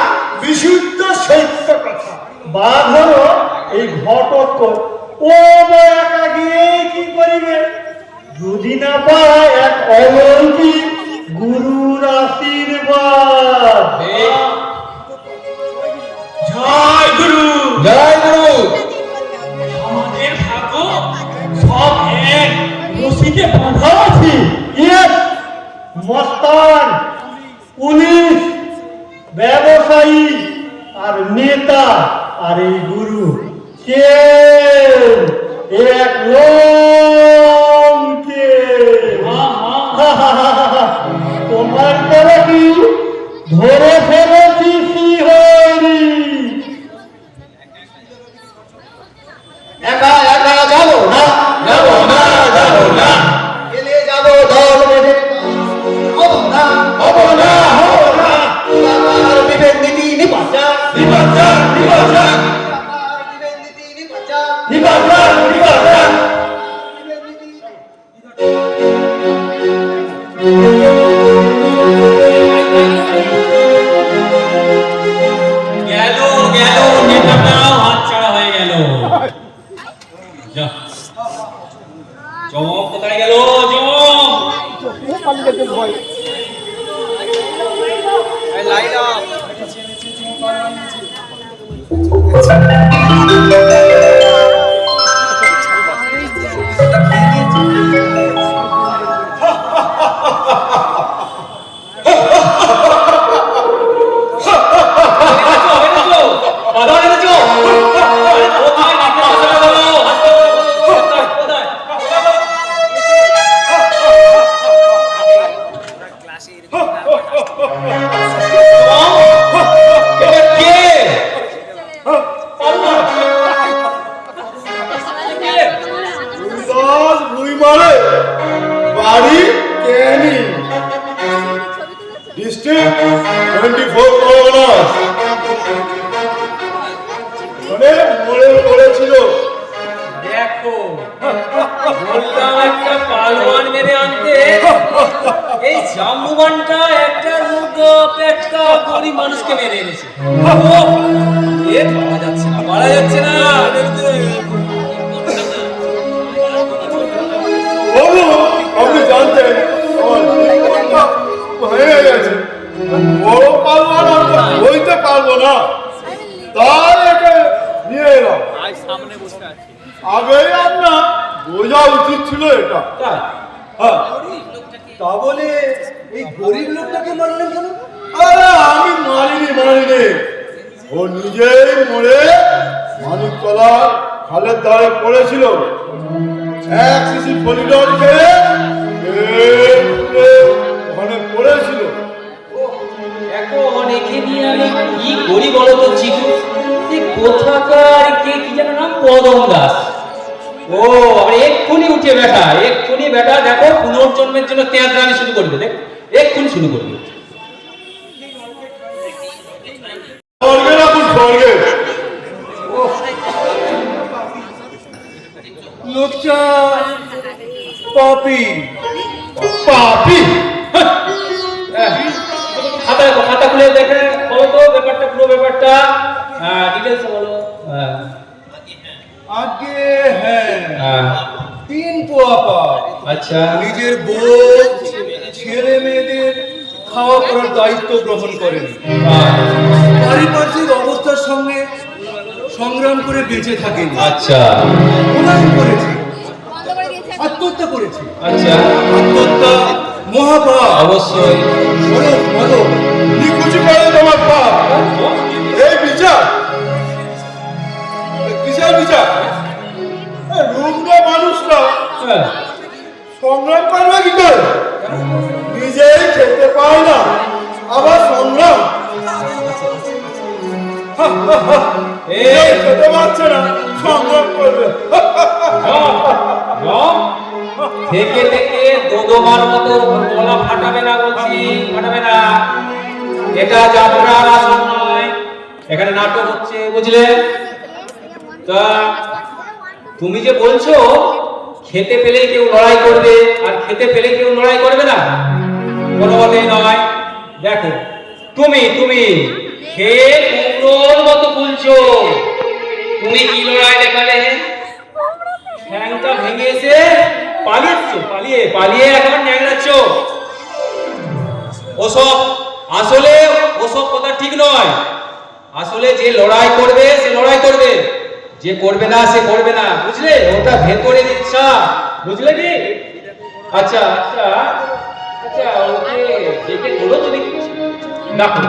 Speaker 2: বিশুদ্ধ সত্য কথা।
Speaker 4: বা ধরো এই ঘটক ও বা একা গিয়ে কি করিবে? যদি না পায় এক অলৌকিক গুরুর আশীর্বাদ।
Speaker 1: জয় গুরু।
Speaker 7: জয় গুরু।
Speaker 1: আমাদের ভাগ্য সব এক রশিতে বাঁধা
Speaker 4: আছি ইয়েস, মস্তান, পুলিশ, ব্যবসায়ী আর নেতা আর এই গুরু চেন, এক লঞ্চে। তোমার দ্বারা কি ধরে ফেলেছি শিহরি।
Speaker 8: একা একা যাবো না,
Speaker 7: যাবো না, যাবো না,
Speaker 8: গেলে যাবো দল বেঁধে। হবো না,
Speaker 7: হবো না, হবো না।
Speaker 8: আমার বিবেক নীতি নিপাচা,
Speaker 7: নিবাসা, নিবাসা,
Speaker 8: আমার বিবেক নীতি নিপাচা,
Speaker 7: নিবাসা, নিবাসা।
Speaker 8: বিবেক নীতি।
Speaker 1: গেল গেল, নেতাটাও হাতছাড়া হয়ে গেল। যা, চমক কোথায় গেল? চমক এটা কে?
Speaker 2: দাস ভুই মারে বাড়ি কেনি ডিস্ট্রিক্ট 24 পরগনা মানে মরে পড়েছিল।
Speaker 1: দেখো বললাম একটা পালোয়ান মেরে আনতে, এই জাম্বুবানটা একটা রোগা পেটকা গরিব মানুষকে মেরে এনেছে। এ মারা যাচ্ছে না, মারা যাচ্ছে না।
Speaker 2: বলো আপনি জানতেন আমার জীবনটা হয়ে গেছে, বড় পালওয়ান আমরা হইতে পারবো না, তাই একে নিয়ে এলাম। আগেই আপনার বোঝা উচিত ছিল এটা।
Speaker 1: তাই?
Speaker 2: হ্যাঁ,
Speaker 4: তা বলে এই গরিব লোকটাকে মারলেন কেন?
Speaker 2: আরে আমি মারিনি, ও নিজেই মরে মানিকতলা খালের ধারে পড়েছিল, এক শিশি ফলিডর খেয়ে ওখানে পড়েছিল।
Speaker 1: এখন একে নিয়ে আমি কি করি বলো তো চিকু? এই কোথাকার কে কি যেন নাম, পদম দাস। ও আবার এক্ষুনি উঠে বেটা দেখো পুনর্জন্মের জন্য তেয়াত্রানি শুরু করবে, দেখ এক্ষুনি শুরু করবে।
Speaker 2: স্বর্গে রাখুন, স্বর্গে।
Speaker 4: লোকটা পাপি।
Speaker 2: পাপি
Speaker 1: খাতা খুলে দেখে বলো তো ব্যাপারটা, পুরো ব্যাপারটা ডিটেলস বলো।
Speaker 4: আগে হ্যাঁ, 3 পোয়া পাপ।
Speaker 1: আচ্ছা
Speaker 4: নিজের বউ ছেলে মেয়েদের খাওয়া পড়ার দায়িত্ব গ্রহণ করেন, পারিপার্শ্বিক অবস্থার সঙ্গে সংগ্রাম করে বেঁচে থাকেন,
Speaker 1: আচ্ছা
Speaker 4: পলায়ন করেছে, আত্মহত্যা করেছে।
Speaker 1: আচ্ছা
Speaker 4: আত্মহত্যা মহাপাপ,
Speaker 1: অবশ্যই।
Speaker 4: মাদক
Speaker 2: নিকুচি করে তোমার পাপ। এই বিচার কিসের বিচার? রুগ্ন মানুষটা
Speaker 1: হ্যাঁ।
Speaker 2: সংগ্রাম করবে কি করে? নিজেই খেতে পায় না, আবার সংগ্রাম। এই খেতে পারছে না, সংগ্রাম করবে।
Speaker 1: থেকে থেকে দোদমার মতো গলা ফাটাবে না বলছি, ফাটাবে না। এটা যাত্রার আসন নয়, এখানে নাটক হচ্ছে, বুঝলে? তা তুমি যে বলছো খেতে পেলে কেউ লড়াই করবে আর খেতে পেলে কেউ লড়াই করবে না, কোনো মতেই নয়। দেখো তুমি খেয়ে কুমড়োর মতো বলছো, তুমি কি লড়াই দেখালে? ঠ্যাংটা ভেঙে এসে পালিয়ে এখন ন্যাংড়াচ্ছ। ওসব কথা ঠিক নয়। আসলে যে লড়াই করবে সে লড়াই করবে, যে করবে না সে করবে না, বুঝলে? ওটা ভেতরের ইচ্ছা, বুঝলে কি? আচ্ছা ওকে ডেকে বলো তো দেখি। ডাকো।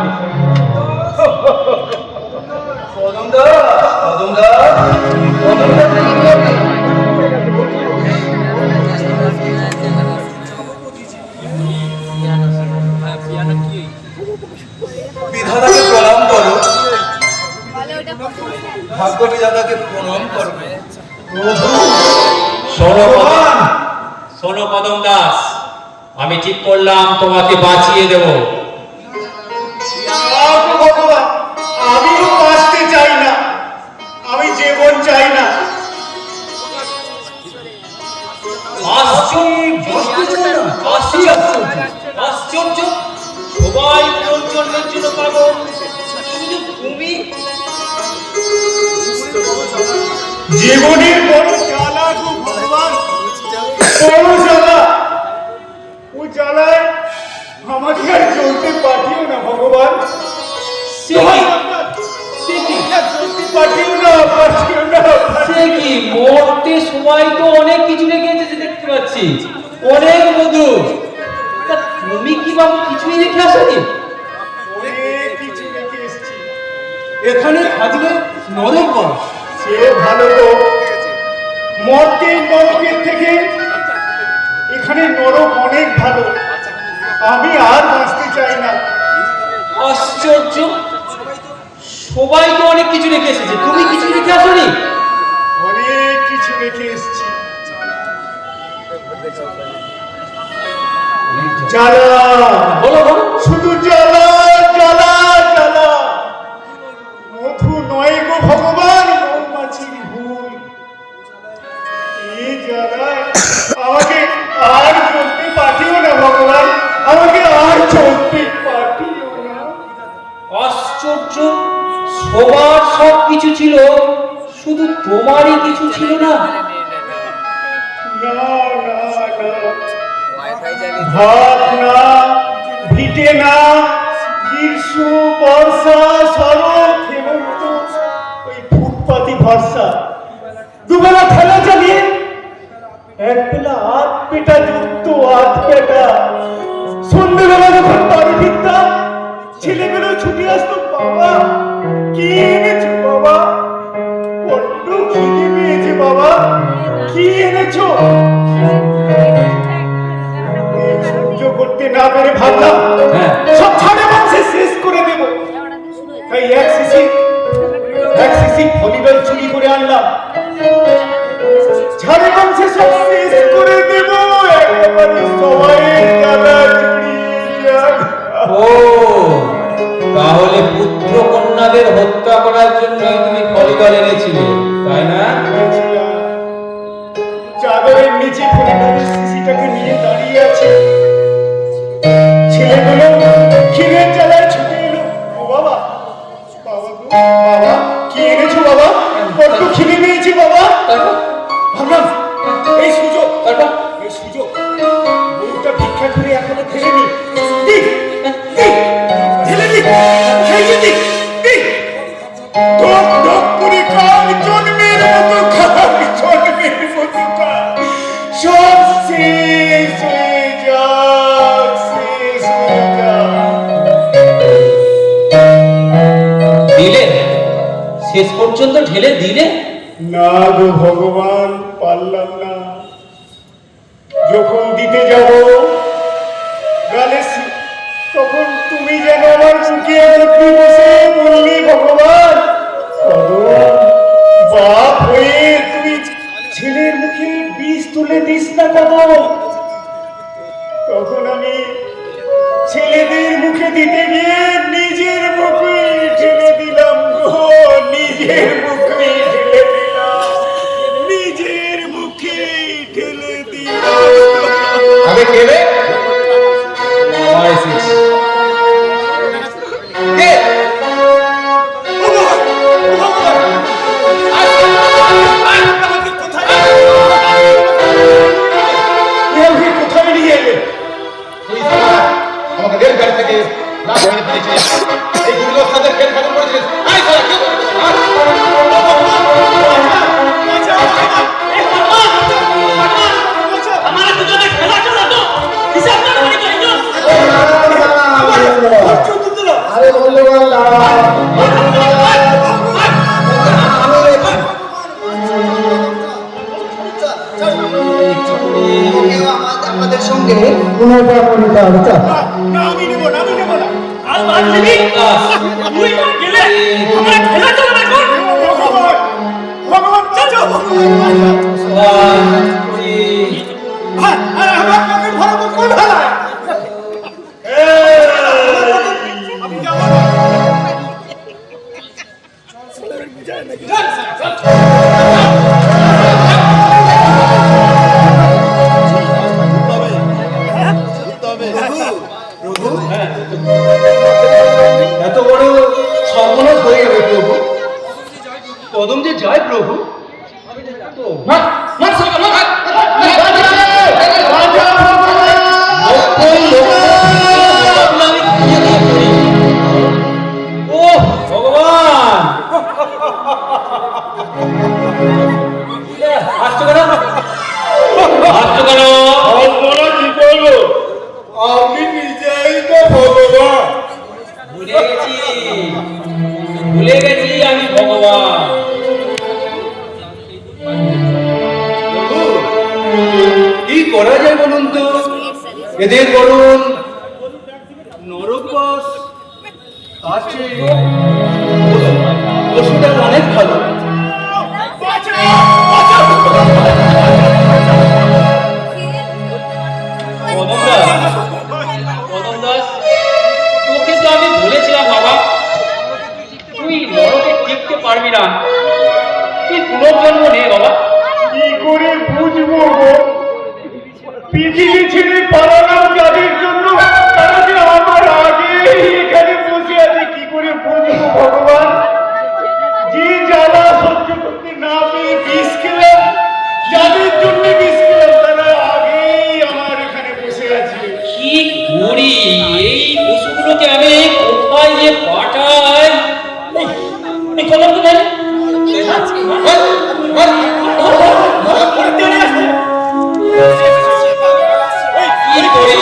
Speaker 4: বিধাতাকে প্রণাম করো, ভাগ্য বিধাতাকে প্রণাম করবে।
Speaker 1: শোনো কদম দাস, আমি ঠিক করলাম তোমাকে বাঁচিয়ে দেব।
Speaker 2: আমিও বাঁচতে চাই না, আমি জীবন চাই না।
Speaker 1: আশ্চর্য, সবাই পুনর্জন্মের জন্য পাগল, শুধু তুমি।
Speaker 2: জীবনের বড় জ্বালা গো ভগবান, বড় জ্বালা। ওই জ্বালায় আমাকে আর চলতে পাঠিও না ভগবান,
Speaker 1: সে কি মরতে সময় তো অনেক কিছু রেখে এসেছে, দেখতে পাচ্ছি অনেক মধু। তা তুমি কি বাবু কিছুই রেখে আসনি?
Speaker 2: অনেক কিছু রেখে এসেছি।
Speaker 4: এখানে থাকলে নরক বাস।
Speaker 2: সে ভালো তো, মর্তের নরকের থেকে এখানে নরক অনেক ভালো। আমি আর বাঁচতে
Speaker 1: সবাই তো অনেক কিছু রেখে এসেছে, তুমি কিছু রেখে আসোনি?
Speaker 4: অনেক কিছু রেখে এসেছি। জ্বালা,
Speaker 1: বলো বলো।
Speaker 4: শুধু জ্বালা জ্বালা জ্বালা। মধু নয় গো ভগবান, মৌমাছির হুল। এই জ্বালা, আমাকে আর চলতে পাঠিও না ভগবান, আমাকে আর চলতে পাঠিও না।
Speaker 1: আশ্চর্য, সবার সব কিছু ছিল, শুধু তোমারই কিছু ছিল না।
Speaker 4: না না না, ভাত না, ভিটে না, গ্রীষ্ম বর্ষা শরৎ হেমন্ত, ওই ফুটপাতি ভরসা। দুবেলা খেলা চালিয়ে এক বেলা আধ পেটা যুক্ত আধ পেটা। সন্ধ্যেবেলা যখন বাড়ি ফিরতাম, ছেলেগুলো ছুটে আসতো, বাবা কি এনেছো বাবা, বড্ড খিদে পেয়েছে বাবা, কি এনেছো? সহ্য করতে না পেরে ভাবলাম
Speaker 1: হ্যাঁ।
Speaker 4: সব ছাড়ে মাংসে শেষ করে দেব। তাই এক সিসি ভলিবল চুরি করে আনলাম, ছাড়ে মাংসে সব শেষ করে দেব একেবারে সবাইয়ের গালা জুড়িয়ে।
Speaker 1: ও, তাহলে পুত্র কন্যাদের হত্যা করার জন্যই তুমি খলিদল এনেছিলে, তাই না?
Speaker 4: চাদরের নিচে ভলিবলের সিসিটাকে নিয়ে দাঁড়িয়ে আছে, ছেলেগুলো খিদের জ্বালায় ছুটে এলো। ও বাবা, বাবা গো, বাবা কি এনেছো বাবা, বড্ড খিদে পেয়েছে বাবা। ভাবলাম এই সুযোগ, এই সুযোগ, বউটা ভিক্ষা করে এখনো ফেলেনি, ঢেলে দি, খেয়ে দি, ঢক ঢক করে খাও, জন্মের মতো খাও, জন্মের মতো খাও, সব শেষ হয়ে যাক, শেষ হয়ে যাক।
Speaker 1: দিলে, শেষ পর্যন্ত ঢেলে দিলে?
Speaker 4: না গো ভগবান, পারলাম না। যখন দিতে যাব গালে তখন তুমি যেন আমার মুখে মুখে বসে বললি, ভগবান বাপ হয়ে তুই ছেলের মুখে বিষ তুলে দিস না কদম। তখন আমি ছেলেদের মুখে দিতে গিয়ে নিজের মুখে ঢেলে দিলাম গো, নিজের মুখে ঢেলে দিলাম, নিজের মুখে ঢেলে দিলাম।
Speaker 7: আরে কে রে? কে?
Speaker 4: কোথায় নিয়ে এলে?
Speaker 7: তুই সারা আমাকে রেলগাড়ি থেকে লাশ মেরে ফেলেছিস, এই গুলো সাথে ফেল খতম করেছিস। আয় সারা, কি করেছিস?
Speaker 8: আরে বন্ধুগণ, আমাদের সঙ্গে পুনর্বার করিতে হবে।
Speaker 4: না আমি নেব না, আমি নেব না। ভগবান, ভগবান বাঁচাও। হ্যাঁ, আমার কাছে ভরত কোন হালায়? আমি যাব না।
Speaker 7: এত বড় সর্বনাশ হয়ে গেল প্রভু, কদম যে যায় প্রভু।
Speaker 1: ও ভগবান, হাসছো কেন? হাসছো কেন?
Speaker 2: আমরা কি করবো, আমি নিজেই তো ভগবান।
Speaker 1: ভুলে গেছি আমি ভগবান।
Speaker 7: কি করা যায় বলুন তো? এদের বলুন নরকবাস আছে।
Speaker 1: পশুটা অনেক ভালো। কদম দাস, তোকে তো আমি বলেছিলাম বাবা, তুই নরকে টিকতে পারবি না, তুই পুনর্জন্ম নে বাবা।
Speaker 4: কি করে বুঝবো গো? পৃথিবী ছেড়ে পালালাম যাদের জন্য, তারা যে আমার আগে এখানে বসে আছে, কি করে বুঝবো ভগবান? যে জ্বালা সহ্য করতে না পেয়ে বিষ খেলাম, যাদের জন্য বিষ খেলাম, তারা আগেই আমার এখানে বসে আছে।
Speaker 1: কি করি, এই পশুগুলোকে আমি কোথায় যে পাঠাই? এই কলম তো দেন। কি করি,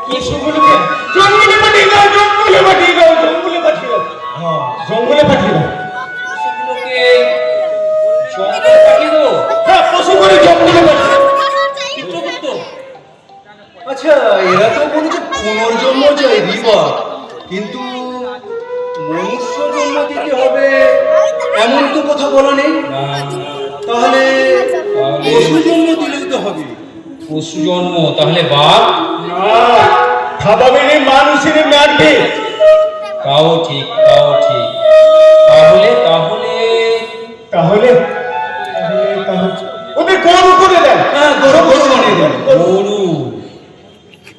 Speaker 4: পশুগুলোকে জঙ্গলে পাঠিয়ে দাও, জঙ্গলে পাঠিয়ে দাও, জঙ্গলে পাঠিয়ে দাও, জঙ্গলে পাঠিয়ে দাও।
Speaker 1: পশুগুলোকে জঙ্গলে পাঠিয়ে দেবো?
Speaker 4: হ্যাঁ, পশুগুলো জঙ্গলে পাঠিয়ে দাও।
Speaker 1: চিত্রগুপ্ত,
Speaker 2: আচ্ছা, এরা তো বলেছে পুনর্জন্ম চাই দিবা, কিন্তু মনুষ্য জন্ম দিতে হবে এমন তো কথা বলা নেই। তাহলে পশু জন্ম দিলেই তো হবে।
Speaker 1: পশু জন্ম, তাহলে বাঘ?
Speaker 4: না, খাবা মেরে মানুষের মারবে।
Speaker 1: তাও ঠিক, তাও ঠিক। তাহলে তাহলে
Speaker 4: তাহলে ওদের গরু করে দেন।
Speaker 2: হ্যাঁ, গরু গরু বানিয়ে দেন।
Speaker 1: গরু,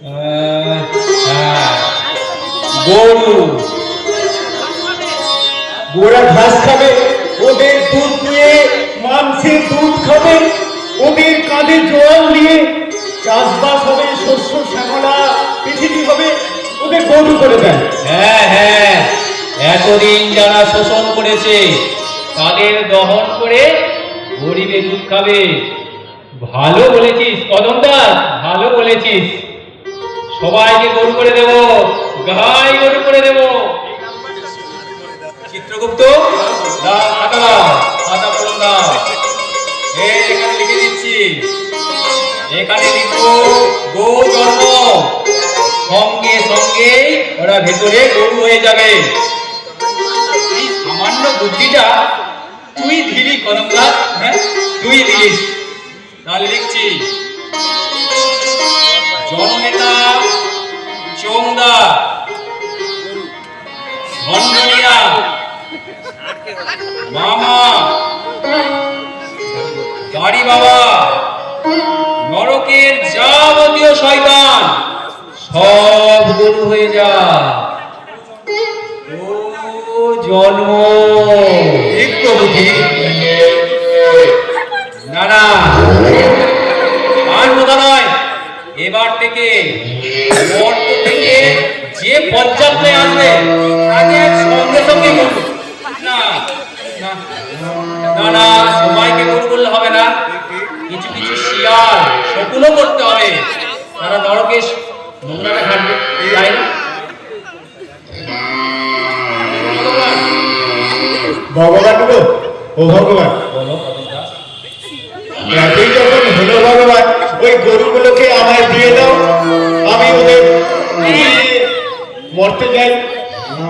Speaker 1: হ্যাঁ, গরু।
Speaker 4: ওরা ঘাস খাবে, ওদের দুধ দিয়ে মাংসের দুধ খাবে, ওদের কাঁধে জল নিয়ে চাষবাস হবে, শস্য শ্যামলা পৃথিবী হবে। ওদের গরু করে দেন।
Speaker 1: হ্যাঁ হ্যাঁ, এতদিন যারা শোষণ করেছে তাদের দহন করে গরিবে দুধ খাবে। ভালো বলেছিস কদম দাস, ভালো বলেছিস। সবাইকে গরু করে দেব, গাই গরু করে দেব। চিত্রগুপ্ত, দাও খাতা, দাও খাতা, কলম দাও। এখানে লিখে দিচ্ছি, এখানে লিখবো গো জন্ম, সঙ্গে সঙ্গে ওরা ভেতরে গরু হয়ে যাবে। এই সামান্য বুদ্ধিটা তুই দিলি কদম দাস, হ্যাঁ তুই দিলিস। তাহলে লিখছি, জননেতা চোংদা, ধন্ডনিয়া, মামা, গাড়ি বাবা, নরকের যাবতীয় শয়তান সব গরু হয়ে যা। ও জন্ম, ঠিক তো বুঝি? না না, আর কথা নয়। এবার থেকে মর্ত থেকে যে পর্যাপ্তই আসবে তাকে সঙ্গে সঙ্গে গরু। না না না না, সবাইকে গরু বললে হবে না, কিছু কিছু শিয়াল শকুনও করতে হবে, তারা নরকে নোংরাটা ঘাটবে, তাই না?
Speaker 4: ভগবান গো, ও ভগবান,
Speaker 1: বলো কদম দাস।
Speaker 4: এতই যখন হলো ভগবান, ওই গরুগুলোকে আমায় দিয়ে দাও। আমি ওদের দিয়ে মরতে যাই,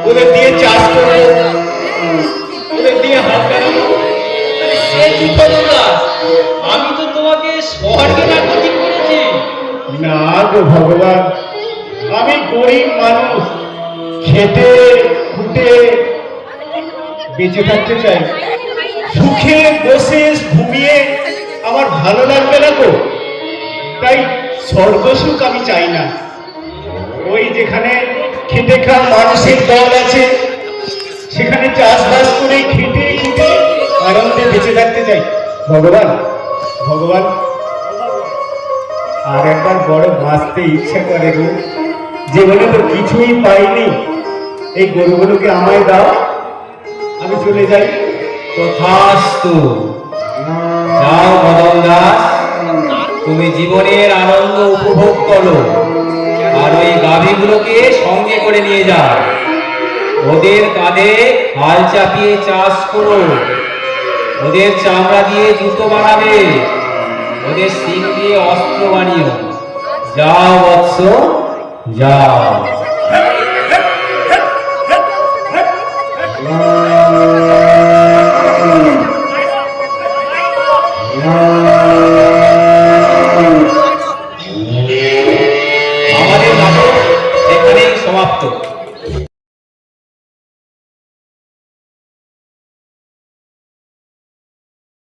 Speaker 4: ওদের দিয়ে চাষ করবো, ওদের দিয়ে হাত কাটবো।
Speaker 1: সে কি কদম দাস, আমি তো তোমাকে স্বর্গে রাখতে ঠিক করেছি।
Speaker 4: না গো ভগবান, আমি গরিব মানুষ, খেটে খুঁটে বেঁচে থাকতে চাই। সুখে বসে ঘুমিয়ে আমার ভালো লাগবে না গো, তাই স্বর্গসুখ আমি চাই না। ওই যেখানে খেটে খাওয়া মানুষের দল আছে, সেখানে চাষবাস করে খেটে খুঁটে আনন্দে বেঁচে থাকতে চাই। ভগবান, ভগবান, আর একবার বড় বাঁচতে ইচ্ছে করে গো। জীবনে তো কিছুই পাইনি, এই গরুগুলোকে আমায় দাও, আমি চলে যাই।
Speaker 1: তথাস্তু। যাও কদম দাস, তুমি জীবনের আনন্দ উপভোগ করো, আর ওই গাভীগুলোকে সঙ্গে করে নিয়ে যাও। ওদের কাঁধে হাল চাপিয়ে চাষ করো, ওদের চামড়া দিয়ে জুতো বানাবে, ওদের শিং দিয়ে অস্ত্র বানিও। যাও বৎস, যাও।
Speaker 7: আমাদের নাটক এখানেই সমাপ্ত।